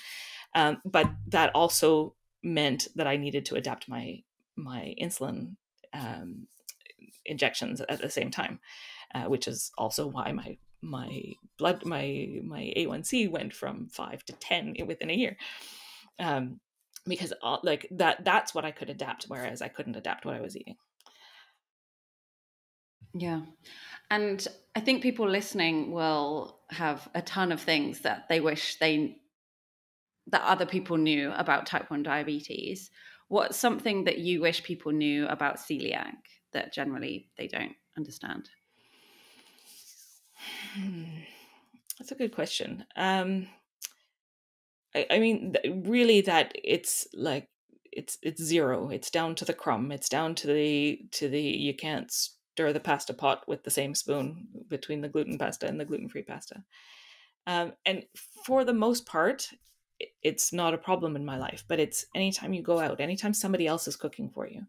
But that also meant that I needed to adapt my insulin, injections at the same time, which is also why my A1C went from 5 to 10 within a year, because like that's what I could adapt, whereas I couldn't adapt what I was eating. Yeah. And I think people listening will have a ton of things that they wish that other people knew about type 1 diabetes. What's something that you wish people knew about celiac that generally they don't understand? That's a good question. I mean, really, that it's like it's zero. It's down to the crumb. It's down to the you can't stir the pasta pot with the same spoon between the gluten pasta and the gluten-free pasta. And for the most part, it's not a problem in my life. But it's anytime you go out, anytime somebody else is cooking for you,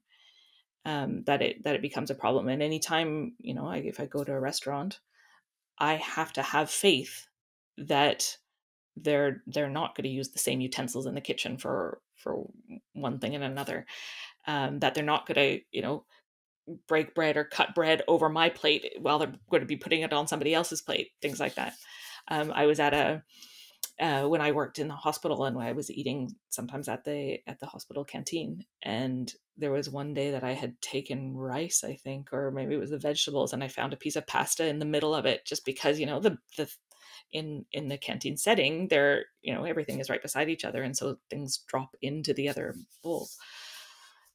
that it becomes a problem. And anytime, if I go to a restaurant, I have to have faith that they're not going to use the same utensils in the kitchen for one thing and another, that they're not going to break bread or cut bread over my plate while they're going to be putting it on somebody else's plate, things like that. I was at when I worked in the hospital, and I was eating sometimes at the hospital canteen, and there was one day that I had taken rice, I think, or maybe it was the vegetables, and I found a piece of pasta in the middle of it, just because the in the canteen setting, there, everything is right beside each other, and so things drop into the other bowl.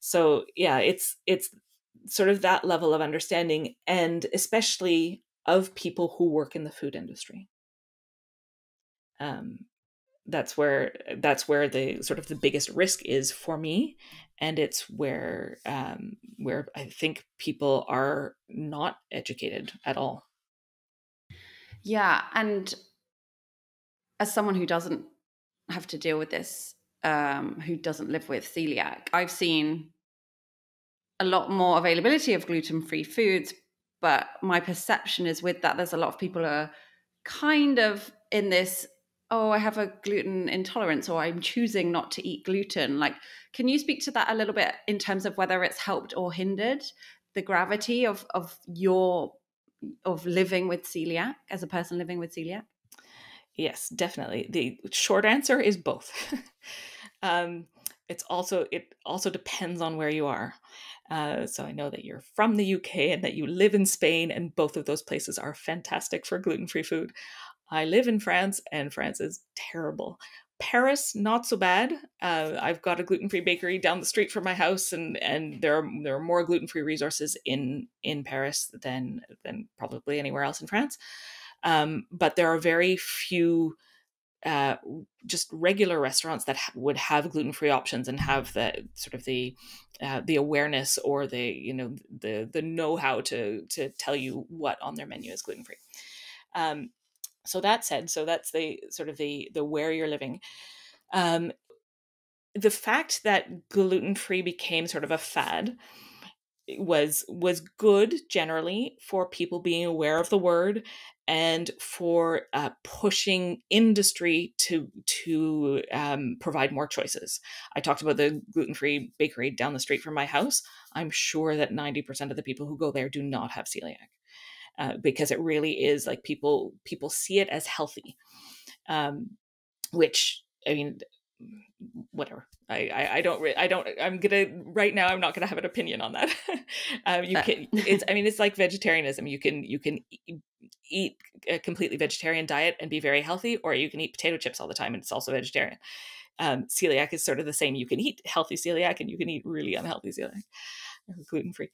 So yeah, it's sort of that level of understanding, and especially of people who work in the food industry. that's where the sort of the biggest risk is for me, and it's where I think people are not educated at all. Yeah, and as someone who doesn't have to deal with this, who doesn't live with celiac, I've seen a lot more availability of gluten-free foods, but my perception is with that, there's a lot of people who are kind of in this, oh, I have a gluten intolerance, or I'm choosing not to eat gluten. Like, can you speak to that a little bit in terms of whether it's helped or hindered the gravity of living with celiac, as a person living with celiac? Yes, definitely. The short answer is both. um, it also depends on where you are. So I know that you're from the UK and that you live in Spain, and both of those places are fantastic for gluten-free food. I live in France, and France is terrible. Paris, not so bad. I've got a gluten-free bakery down the street from my house, and there are more gluten-free resources in Paris than probably anywhere else in France. But there are very few uh, just regular restaurants that would have gluten-free options and have the awareness or the know-how to tell you what on their menu is gluten-free. So that said, so that's the sort of the where you're living. Um, the fact that gluten-free became sort of a fad was good generally for people being aware of the word and for pushing industry to provide more choices. I talked about the gluten-free bakery down the street from my house. I'm sure that 90% of the people who go there do not have celiac, because it really is like people see it as healthy, which, I mean, whatever. I'm gonna right now. I'm not gonna have an opinion on that. You can. It's like vegetarianism. You can eat a completely vegetarian diet and be very healthy, or you can eat potato chips all the time and it's also vegetarian. Celiac is sort of the same. You can eat healthy celiac and you can eat really unhealthy celiac, gluten free.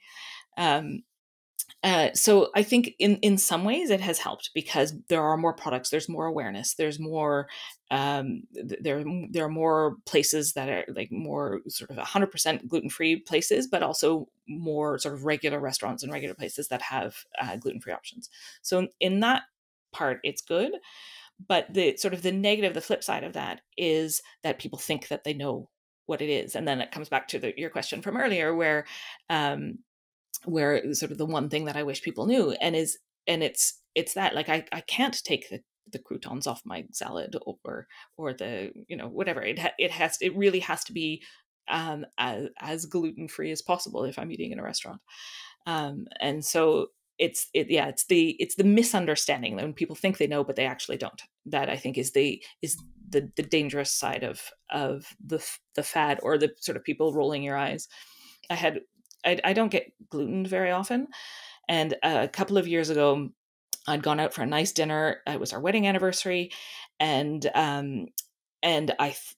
So I think in some ways it has helped because there are more products, there's more awareness, there's more there are more places that are like more sort of 100% gluten-free places, but also more sort of regular restaurants and regular places that have gluten-free options. So in that part, it's good. But the sort of the negative, the flip side of that is that people think that they know what it is, and then it comes back to your question from earlier, where sort of the one thing that I wish people knew, and it's that, like, I can't take the croutons off my salad, or the, whatever, it really has to be as gluten free as possible if I'm eating in a restaurant. And so it's the misunderstanding that when people think they know but they actually don't, that I think is the dangerous side of the fad, or the sort of people rolling your eyes. I don't get gluten very often. And a couple of years ago, I'd gone out for a nice dinner. It was our wedding anniversary. And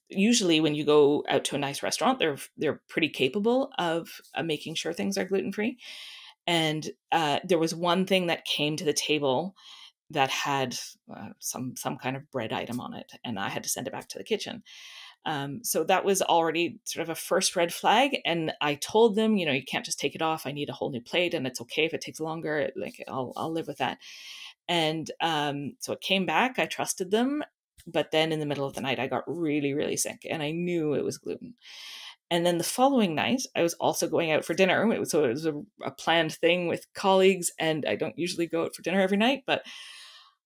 usually when you go out to a nice restaurant, they're pretty capable of making sure things are gluten free. And there was one thing that came to the table that had some kind of bread item on it, and I had to send it back to the kitchen. So that was already sort of a first red flag. And I told them, you can't just take it off. I need a whole new plate, and it's okay if it takes longer. Like, I'll live with that. And so it came back. I trusted them. But then in the middle of the night, I got really, really sick, and I knew it was gluten. And then the following night, I was also going out for dinner. It was a planned thing with colleagues, and I don't usually go out for dinner every night, but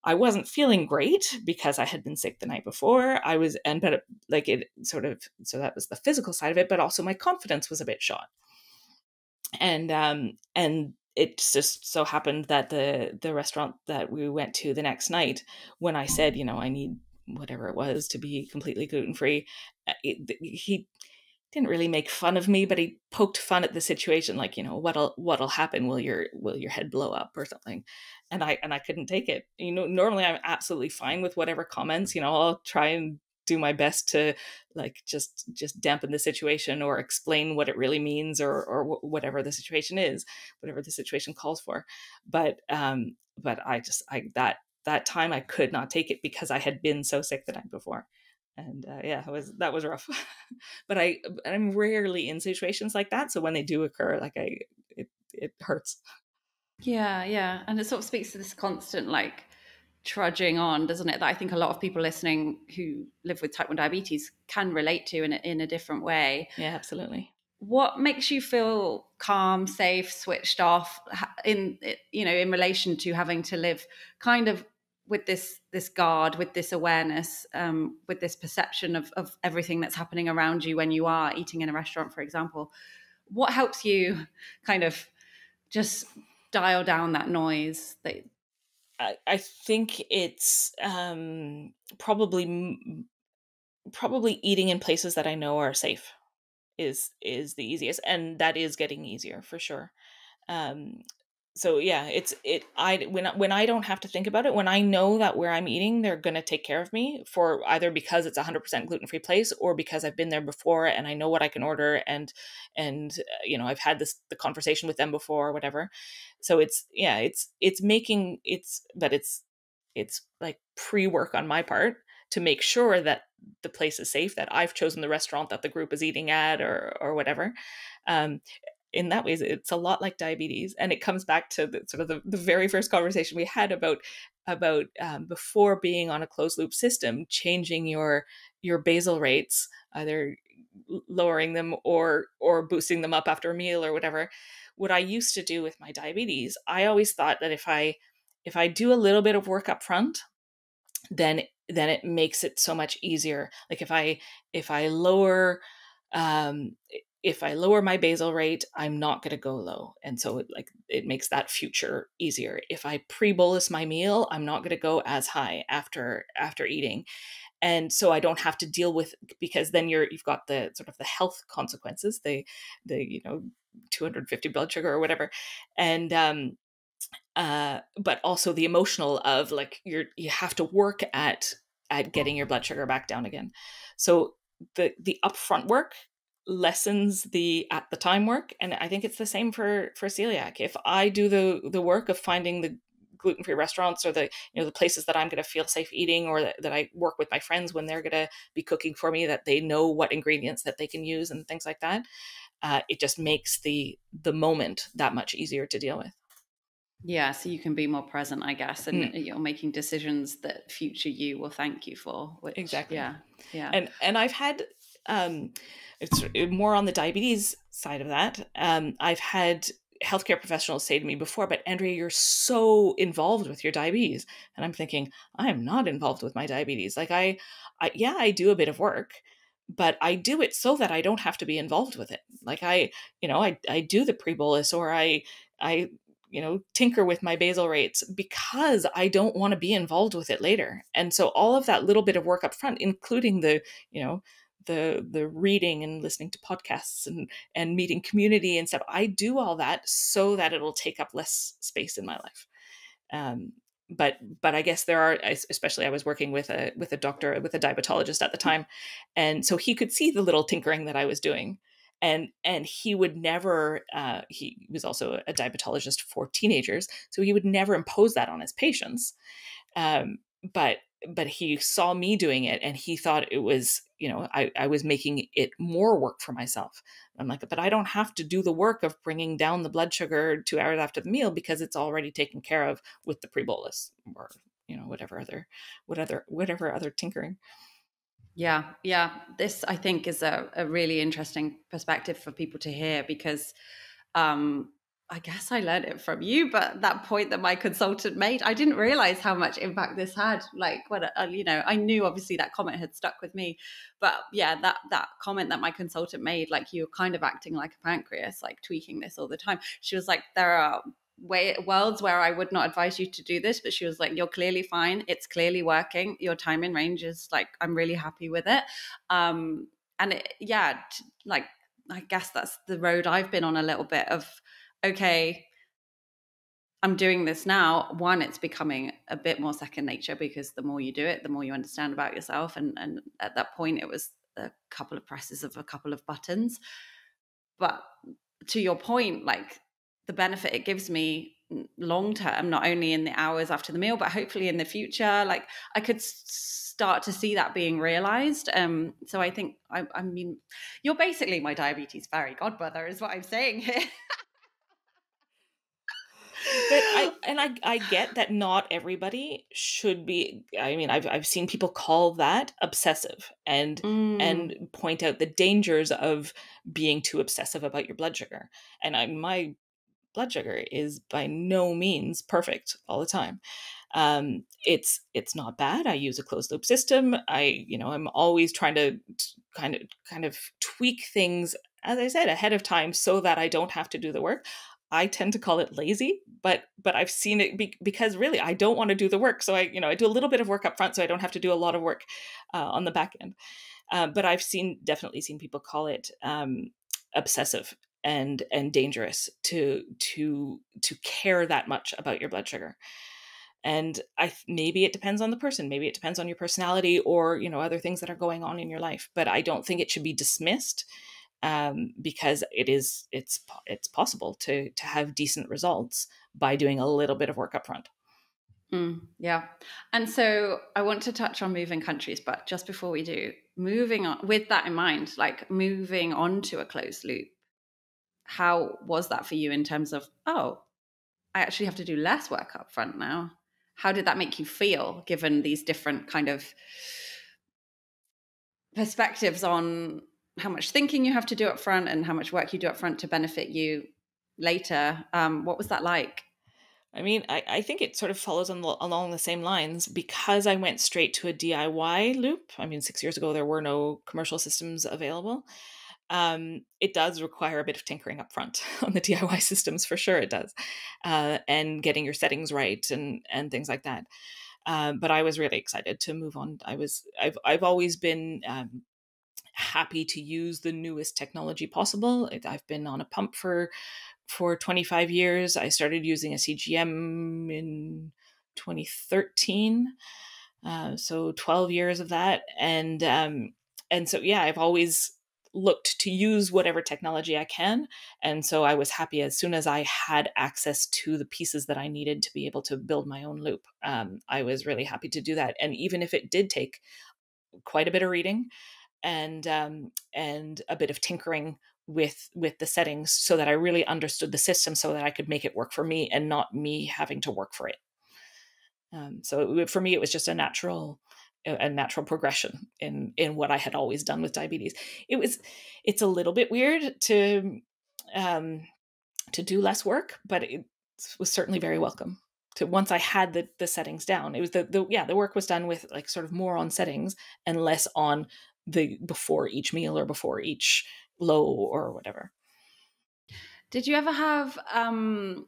I wasn't feeling great because I had been sick the night before. So that was the physical side of it, but also my confidence was a bit shot. And it just so happened that the restaurant that we went to the next night, when I said, I need whatever it was to be completely gluten free, he didn't really make fun of me, but he poked fun at the situation, like, what'll happen? Will your head blow up or something? And I couldn't take it. Normally I'm absolutely fine with whatever comments. I'll try and do my best to, like, just dampen the situation or explain what it really means, or whatever the situation is, whatever the situation calls for. But I that time I could not take it because I had been so sick the night before. And yeah, that was rough. But I'm rarely in situations like that, so when they do occur, like it hurts. Yeah, yeah. And it sort of speaks to this constant like trudging on, doesn't it? That I think a lot of people listening who live with type 1 diabetes can relate to in a different way. Yeah, absolutely. What makes you feel calm, safe, switched off in, you know, in relation to having to live kind of with this guard, with this awareness, with this perception of everything that's happening around you when you are eating in a restaurant, for example? What helps you kind of just dial down that noise? That I think it's probably eating in places that I know are safe is the easiest, and that is getting easier for sure. Um, so yeah, when I don't have to think about it, when I know that where I'm eating, they're going to take care of me, for either because it's 100% gluten-free place, or because I've been there before and I know what I can order, and I've had the conversation with them before or whatever. So it's like pre-work on my part to make sure that the place is safe, that I've chosen the restaurant that the group is eating at, or whatever. Um, in that ways, it's a lot like diabetes, and it comes back to the very first conversation we had about before being on a closed loop system, changing your basal rates, either lowering them or boosting them up after a meal or whatever. What I used to do with my diabetes, I always thought that if I do a little bit of work up front, then it makes it so much easier. Like if I lower um if I lower my basal rate, I'm not going to go low, and so it makes that future easier. If I pre-bolus my meal, I'm not going to go as high after eating, and so I don't have to deal with, because then you've got the sort of the health consequences, the 250 blood sugar or whatever, and but also the emotional of like you have to work at getting your blood sugar back down again. So the upfront work lessens the at the time work, and I think it's the same for celiac. If I do the work of finding the gluten-free restaurants, or the places that I'm going to feel safe eating, or that I work with my friends when they're going to be cooking for me, that they know what ingredients that they can use and things like that, it just makes the moment that much easier to deal with. yeah, so you can be more present, I guess, and Mm. you're making decisions that future you will thank you for. Which, Exactly. yeah, yeah, And I've had it's more on the diabetes side of that. I've had healthcare professionals say to me before, but Andrea, you're so involved with your diabetes. And I'm thinking, I am not involved with my diabetes. Like yeah, I do a bit of work, but I do it so that I don't have to be involved with it. Like I do the pre-bolus, or I tinker with my basal rates because I don't want to be involved with it later. And so all of that little bit of work up front, including you know, the reading and listening to podcasts and meeting community and stuff, I do all that so that it'll take up less space in my life. Um, but I guess there are, especially I was working with a doctor, with a diabetologist at the time, and so he could see the little tinkering that I was doing, and he would never. He was also a diabetologist for teenagers, so he would never impose that on his patients. Um, but he saw me doing it, and he thought it was, I was making it more work for myself. I'm like, but I don't have to do the work of bringing down the blood sugar 2 hours after the meal, because it's already taken care of with the pre-bolus, or whatever other tinkering. yeah, yeah. This, I think, is a really interesting perspective for people to hear because um, I guess I learned it from you, but that point that my consultant made, I didn't realize how much impact this had. Like, I knew obviously that comment had stuck with me, but yeah, that comment that my consultant made, like you're kind of acting like a pancreas, like tweaking this all the time. She was like, there are worlds where I would not advise you to do this, but she was like, you're clearly fine. It's clearly working. Your time in range is like, I'm really happy with it. And like, I guess that's the road I've been on a little bit of, okay, I'm doing this now. One, it's becoming a bit more second nature because the more you do it, the more you understand about yourself. And at that point, it was a couple of presses of a couple of buttons. But to your point, like the benefit it gives me long term, not only in the hours after the meal, but hopefully in the future. Like I could start to see that being realized. So I think, I mean, you're basically my diabetes fairy godmother, is what I'm saying here. But I get that not everybody should be. I mean, I've seen people call that obsessive and Mm, point out the dangers of being too obsessive about your blood sugar. And my blood sugar is by no means perfect all the time. It's not bad. I use a closed loop system. I'm always trying to kind of tweak things, as I said, ahead of time so that I don't have to do the work. I tend to call it lazy, but I've seen it because really I don't want to do the work. So I do a little bit of work up front so I don't have to do a lot of work on the back end. But I've definitely seen people call it obsessive and dangerous to care that much about your blood sugar. And maybe it depends on the person, maybe it depends on your personality, or other things that are going on in your life. But I don't think it should be dismissed, because it's possible to have decent results by doing a little bit of work up front. yeah. And so I want to touch on moving countries, but just before we do, moving on with that in mind, like moving on to a closed loop, how was that for you in terms of, oh, I actually have to do less work up front now? How did that make you feel, given these different kind of perspectives on how much thinking you have to do up front and how much work you do up front to benefit you later? What was that like? I mean, I think it sort of follows along the same lines because I went straight to a DIY loop. I mean, 6 years ago, there were no commercial systems available. It does require a bit of tinkering up front on the DIY systems, for sure it does, and getting your settings right and things like that. But I was really excited to move on. I've always been happy to use the newest technology possible. I've been on a pump for 25 years. I started using a CGM in 2013. So 12 years of that. And so, yeah, I've always looked to use whatever technology I can. And so I was happy as soon as I had access to the pieces that I needed to be able to build my own loop. I was really happy to do that. And even if it did take quite a bit of reading and a bit of tinkering with the settings so that I really understood the system so that I could make it work for me and not me having to work for it. So for me, it was just a natural progression in what I had always done with diabetes. It's a little bit weird to do less work, but it was certainly very welcome. To once I had the settings down, it was the work was done with like sort of more on settings and less on the before each meal or before each low or whatever. Did you ever have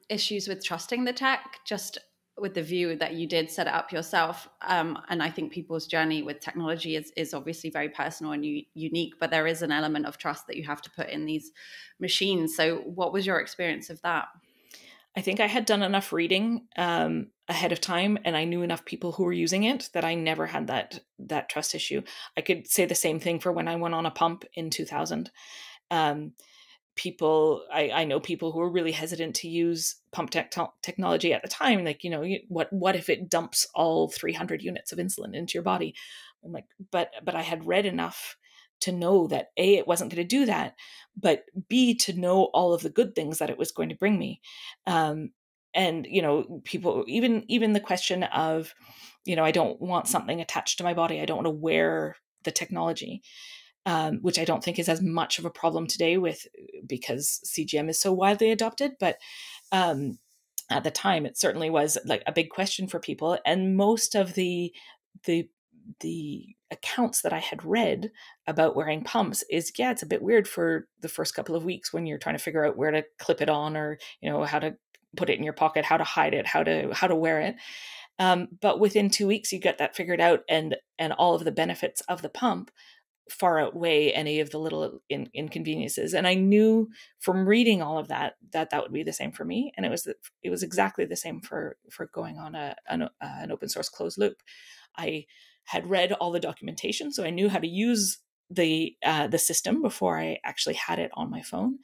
issues with trusting the tech, just with the view that you did set it up yourself? And I think people's journey with technology is obviously very personal and unique, but there is an element of trust that you have to put in these machines. So what was your experience of that? I think I had done enough reading ahead of time, and I knew enough people who were using it that I never had that trust issue. I could say the same thing for when I went on a pump in 2000. Um, I know people who are really hesitant to use pump technology at the time. Like, what if it dumps all 300 units of insulin into your body? I'm like, but I had read enough to know that A, it wasn't going to do that, but B, to know all of the good things that it was going to bring me. And people, even the question of, I don't want something attached to my body. I don't want to wear the technology. Which I don't think is as much of a problem today because CGM is so widely adopted. But at the time, it certainly was like a big question for people. And most of the accounts that I had read about wearing pumps is, yeah, it's a bit weird for the first couple of weeks when you're trying to figure out where to clip it on, or how to put it in your pocket, how to hide it, how to wear it. But within 2 weeks, you get that figured out, and all of the benefits of the pump far outweigh any of the little inconveniences. And I knew from reading all of that would be the same for me. And it was exactly the same for going on an open source closed loop. I had read all the documentation, so I knew how to use the system before I actually had it on my phone.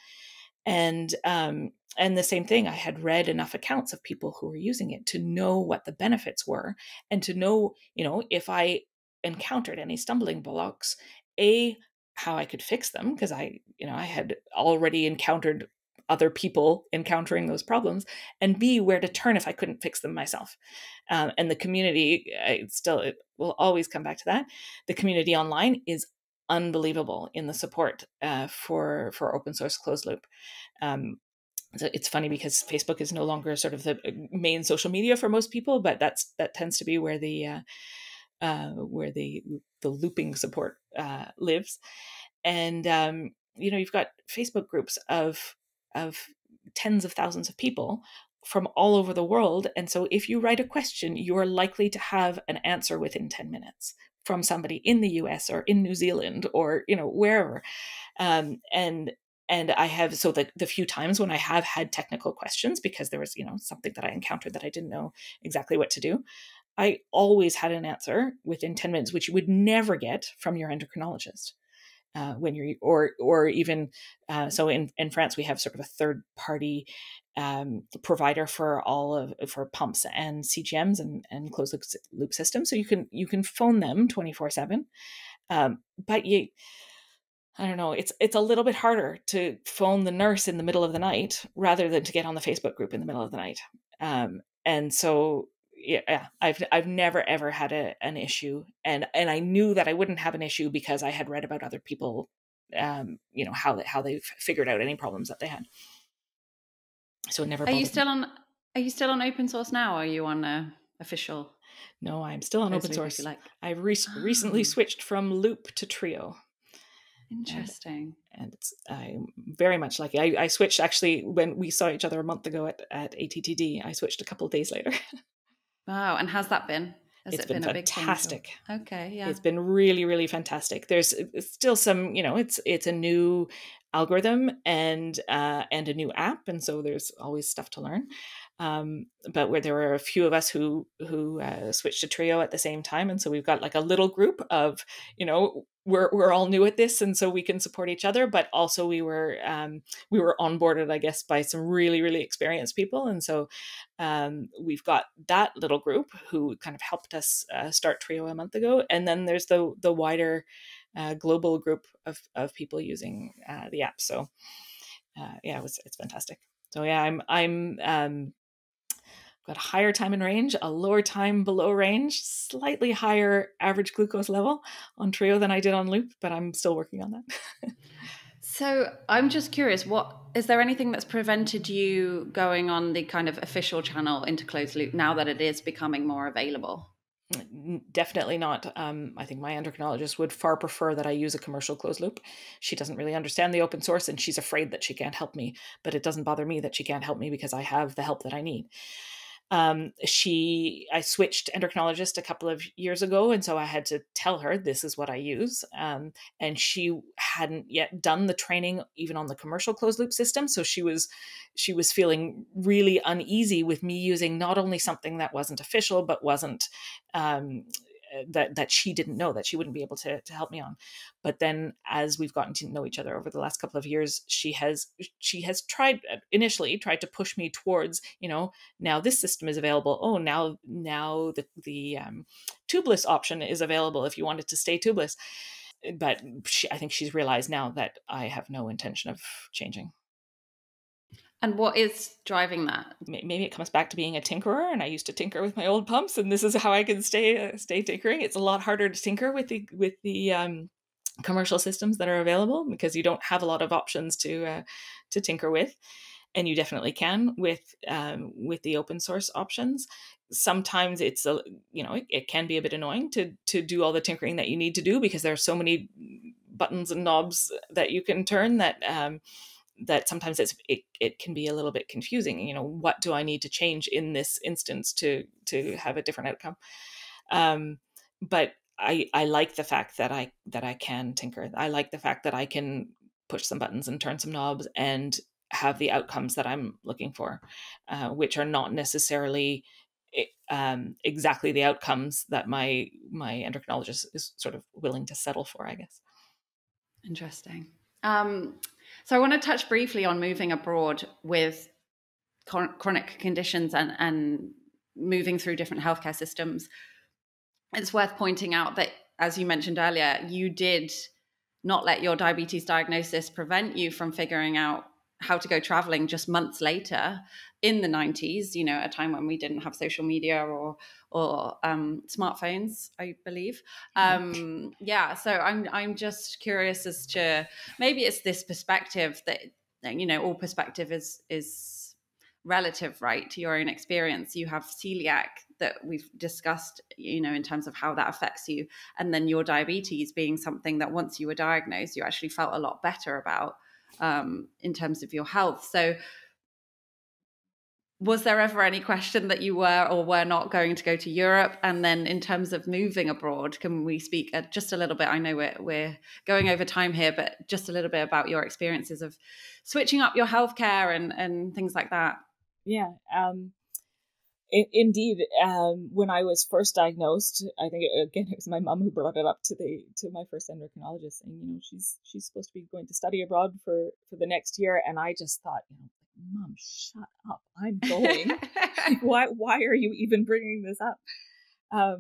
And the same thing, I had read enough accounts of people who were using it to know what the benefits were, and to know, if I encountered any stumbling blocks, how I could fix them, because I had already encountered other people encountering those problems, and B, where to turn if I couldn't fix them myself. And the community, it will always come back to that. The community online is unbelievable in the support for open source closed loop. So it's funny because Facebook is no longer sort of the main social media for most people, but that tends to be where the looping support lives. And you've got Facebook groups of tens of thousands of people from all over the world, and so if you write a question, you are likely to have an answer within 10 minutes from somebody in the US or in New Zealand or wherever. And I have, so the few times when I have had technical questions because there was something that I encountered that I didn't know exactly what to do, I always had an answer within 10 minutes, which you would never get from your endocrinologist. When you're, or even, so in France, we have sort of a third party provider for pumps and CGMs and closed loop systems. So you can phone them 24/7. But I don't know, it's a little bit harder to phone the nurse in the middle of the night rather than to get on the Facebook group in the middle of the night. And so, yeah, I've never ever had an issue, and I knew that I wouldn't have an issue because I had read about other people, how they've figured out any problems that they had. So it never bothered me. Are you still on open source now? Or are you on official? No, I'm still on open source. I've recently switched from Loop to Trio. Interesting. And I'm very much lucky. I switched actually when we saw each other a month ago at ATTD. I switched a couple of days later. Wow. And how's that been? It's been fantastic. A big change? Okay. Yeah. It's been really, really fantastic. There's still some, it's a new algorithm and a new app. And so there's always stuff to learn. But where there were a few of us who switched to Trio at the same time. And so we've got like a little group of, we're all new at this, and so we can support each other. But also we were onboarded, I guess, by some really, really experienced people. And so we've got that little group who kind of helped us start Trio a month ago. And then there's the wider global group of people using the app. So yeah, it's fantastic. So yeah, I'm got a higher time in range, a lower time below range, slightly higher average glucose level on Trio than I did on Loop, but I'm still working on that. So I'm just curious, is there anything that's prevented you going on the kind of official channel into closed loop now that it is becoming more available? Definitely not. I think my endocrinologist would far prefer that I use a commercial closed loop. She doesn't really understand the open source, and she's afraid that she can't help me, but it doesn't bother me that she can't help me because I have the help that I need. I switched endocrinologist a couple of years ago, and so I had to tell her this is what I use. And she hadn't yet done the training even on the commercial closed loop system, so she was feeling really uneasy with me using not only something that wasn't official but wasn't that she didn't know, that she wouldn't be able to help me on. But then as we've gotten to know each other over the last couple of years, she has initially tried to push me towards, now this system is available. Oh, now the tubeless option is available if you wanted to stay tubeless. But I think she's realized now that I have no intention of changing. And what is driving that? Maybe it comes back to being a tinkerer, and I used to tinker with my old pumps, and this is how I can stay tinkering. It's a lot harder to tinker with the commercial systems that are available because you don't have a lot of options to tinker with, and you definitely can with the open source options. Sometimes it's it can be a bit annoying to do all the tinkering that you need to do because there are so many buttons and knobs that you can turn that sometimes it can be a little bit confusing. What do I need to change in this instance to have a different outcome? But I like the fact that I can tinker. I like the fact that I can push some buttons and turn some knobs and have the outcomes that I'm looking for, which are not necessarily exactly the outcomes that my endocrinologist is sort of willing to settle for, I guess. Interesting. So I want to touch briefly on moving abroad with chronic conditions and moving through different healthcare systems. It's worth pointing out that, as you mentioned earlier, you did not let your diabetes diagnosis prevent you from figuring out how to go traveling just months later in the 90s, you know, a time when we didn't have social media or smartphones, I believe. Yeah, so I'm just curious as to, maybe it's this perspective that, you know, all perspective is relative, right, to your own experience. You have celiac that we've discussed, you know, in terms of how that affects you, and then your diabetes being something that once you were diagnosed, you actually felt a lot better about, in terms of your health. So was there ever any question that you were or were not going to go to Europe? And then in terms of moving abroad, can we speak just a little bit? I know we're going over time here, but just a little bit about your experiences of switching up your healthcare and things like that. Yeah. Indeed, when I was first diagnosed, I think again it was my mom who brought it up to my first endocrinologist, saying, you know, she's supposed to be going to study abroad for the next year, and I just thought, you know, Mom, shut up! I'm going. Why are you even bringing this up? But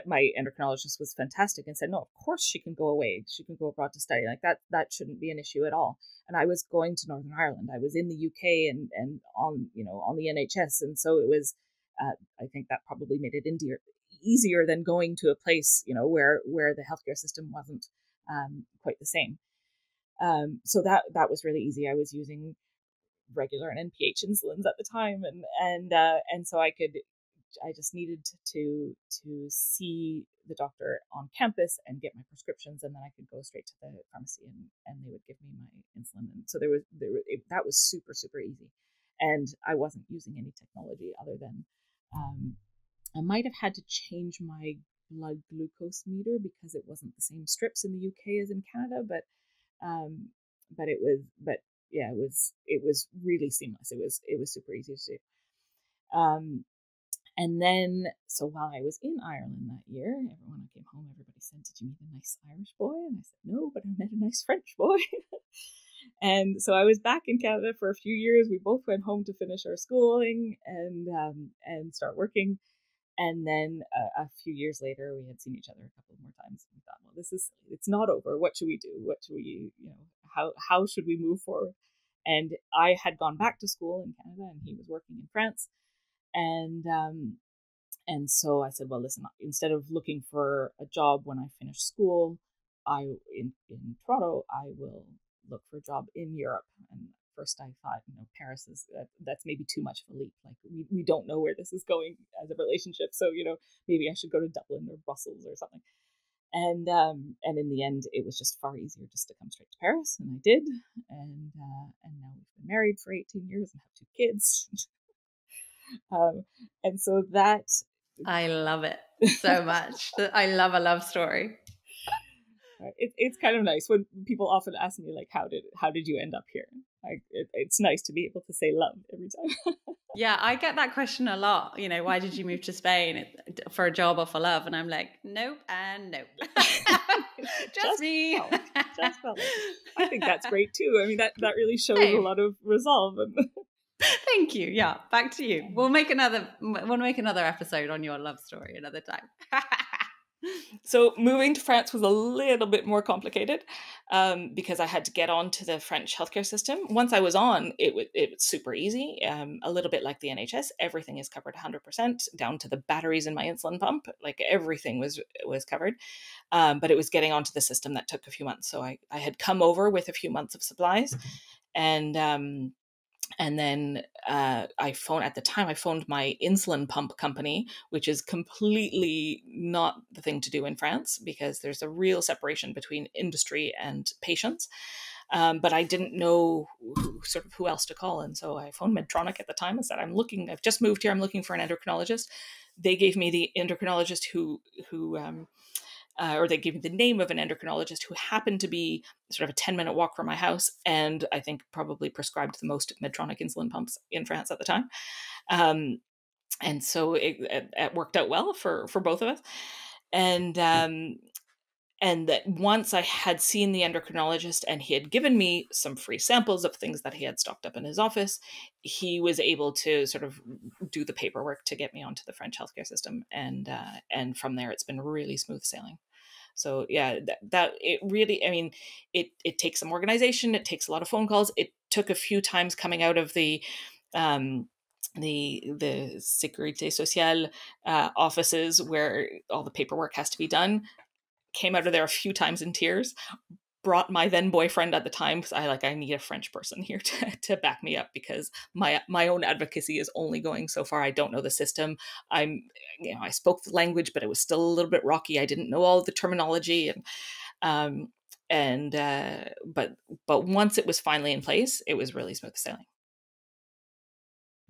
my endocrinologist was fantastic and said, no, of course she can go away. She can go abroad to study. Like that shouldn't be an issue at all. And I was going to Northern Ireland. I was in the UK and on, you know, on the NHS. And so it was, I think that probably made it easier than going to a place, you know, where the healthcare system wasn't quite the same. So that was really easy. I was using regular and NPH insulins at the time. And so I just needed to see the doctor on campus and get my prescriptions, and then I could go straight to the pharmacy and they would give me my insulin. And so that was super, super easy. And I wasn't using any technology other than I might have had to change my blood glucose meter because it wasn't the same strips in the UK as in Canada, but it was really seamless. It was super easy to do. And then, so while I was in Ireland that year, when I came home, everybody said, did you meet a nice Irish boy? And I said, no, but I met a nice French boy. And so I was back in Canada for a few years. We both went home to finish our schooling and start working. And then a few years later, we had seen each other a couple more times. And we thought, well, it's not over. What should we do? What should we, you know, how should we move forward? And I had gone back to school in Canada and he was working in France. And so I said, well, listen, instead of looking for a job when I finish school, in Toronto, I will look for a job in Europe. And first I thought, you know, Paris is, that's maybe too much of a leap. Like we don't know where this is going as a relationship. So, you know, maybe I should go to Dublin or Brussels or something. And in the end, it was just far easier just to come straight to Paris. And I did. And now we've been married for 18 years and have 2 kids. And so that, I love it so much. I love a love story. It's kind of nice when people often ask me, like, how did you end up here? It's nice to be able to say love every time. Yeah, I get that question a lot. You know, why did you move to Spain, for a job or for love? And I'm like, nope and nope. just me. Just felt like it. I think that's great too. I mean, that really shows a lot of resolve. Thank you. Yeah, back to you. We'll make another episode on your love story another time. So moving to France was a little bit more complicated because I had to get on to the French healthcare system. Once I was on, it was super easy, a little bit like the NHS. Everything is covered 100%, down to the batteries in my insulin pump. Like everything was covered. But it was getting onto the system that took a few months. So I had come over with a few months of supplies, and then I phoned my insulin pump company, which is completely not the thing to do in France because there's a real separation between industry and patients. But I didn't know who else to call. And so I phoned Medtronic at the time and said, I've just moved here. I'm looking for an endocrinologist. They gave me the endocrinologist or they gave me the name of an endocrinologist who happened to be sort of a 10-minute walk from my house, and I think probably prescribed the most Medtronic insulin pumps in France at the time. And so it worked out well for both of us. And And that once I had seen the endocrinologist and he had given me some free samples of things that he had stocked up in his office, he was able to sort of do the paperwork to get me onto the French healthcare system. And from there, it's been really smooth sailing. So yeah, that it really, I mean, it takes some organization. It takes a lot of phone calls. It took a few times coming out of the Sécurité Sociale offices where all the paperwork has to be done. Came out of there a few times in tears, brought my then boyfriend at the time, because I need a French person here to back me up, because my own advocacy is only going so far. I don't know the system. I spoke the language, but it was still a little bit rocky. I didn't know all the terminology, but once it was finally in place, it was really smooth sailing.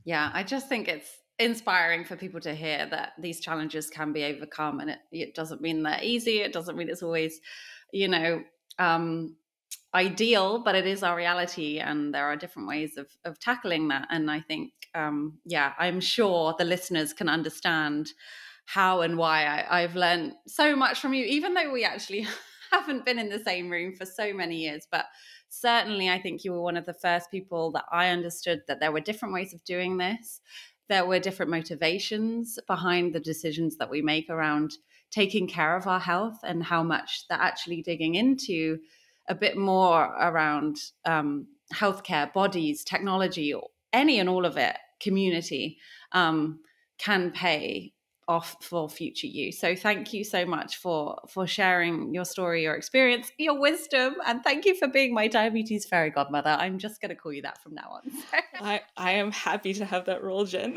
Yeah, I just think it's inspiring for people to hear that these challenges can be overcome, and it doesn't mean they're easy. It doesn't mean it's always, ideal, but it is our reality, and there are different ways of tackling that. And I think, I'm sure the listeners can understand how and why I've learned so much from you, even though we actually haven't been in the same room for so many years. But certainly, I think you were one of the first people that I understood that there were different ways of doing this. There were different motivations behind the decisions that we make around taking care of our health, and how much that actually digging into a bit more around healthcare, bodies, technology, or any and all of it, community, can pay off for future use. So thank you so much for sharing your story, your experience, your wisdom, and thank you for being my diabetes fairy godmother. I'm just going to call you that from now on. I am happy to have that role, Jen.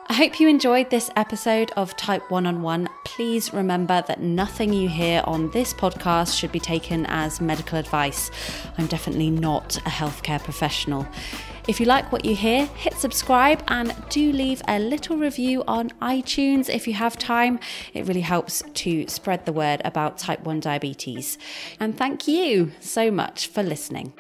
I hope you enjoyed this episode of Type 1 Please remember that nothing you hear on this podcast should be taken as medical advice. I'm definitely not a healthcare professional. If you like what you hear, hit subscribe and do leave a little review on iTunes if you have time. It really helps to spread the word about type 1 diabetes. And thank you so much for listening.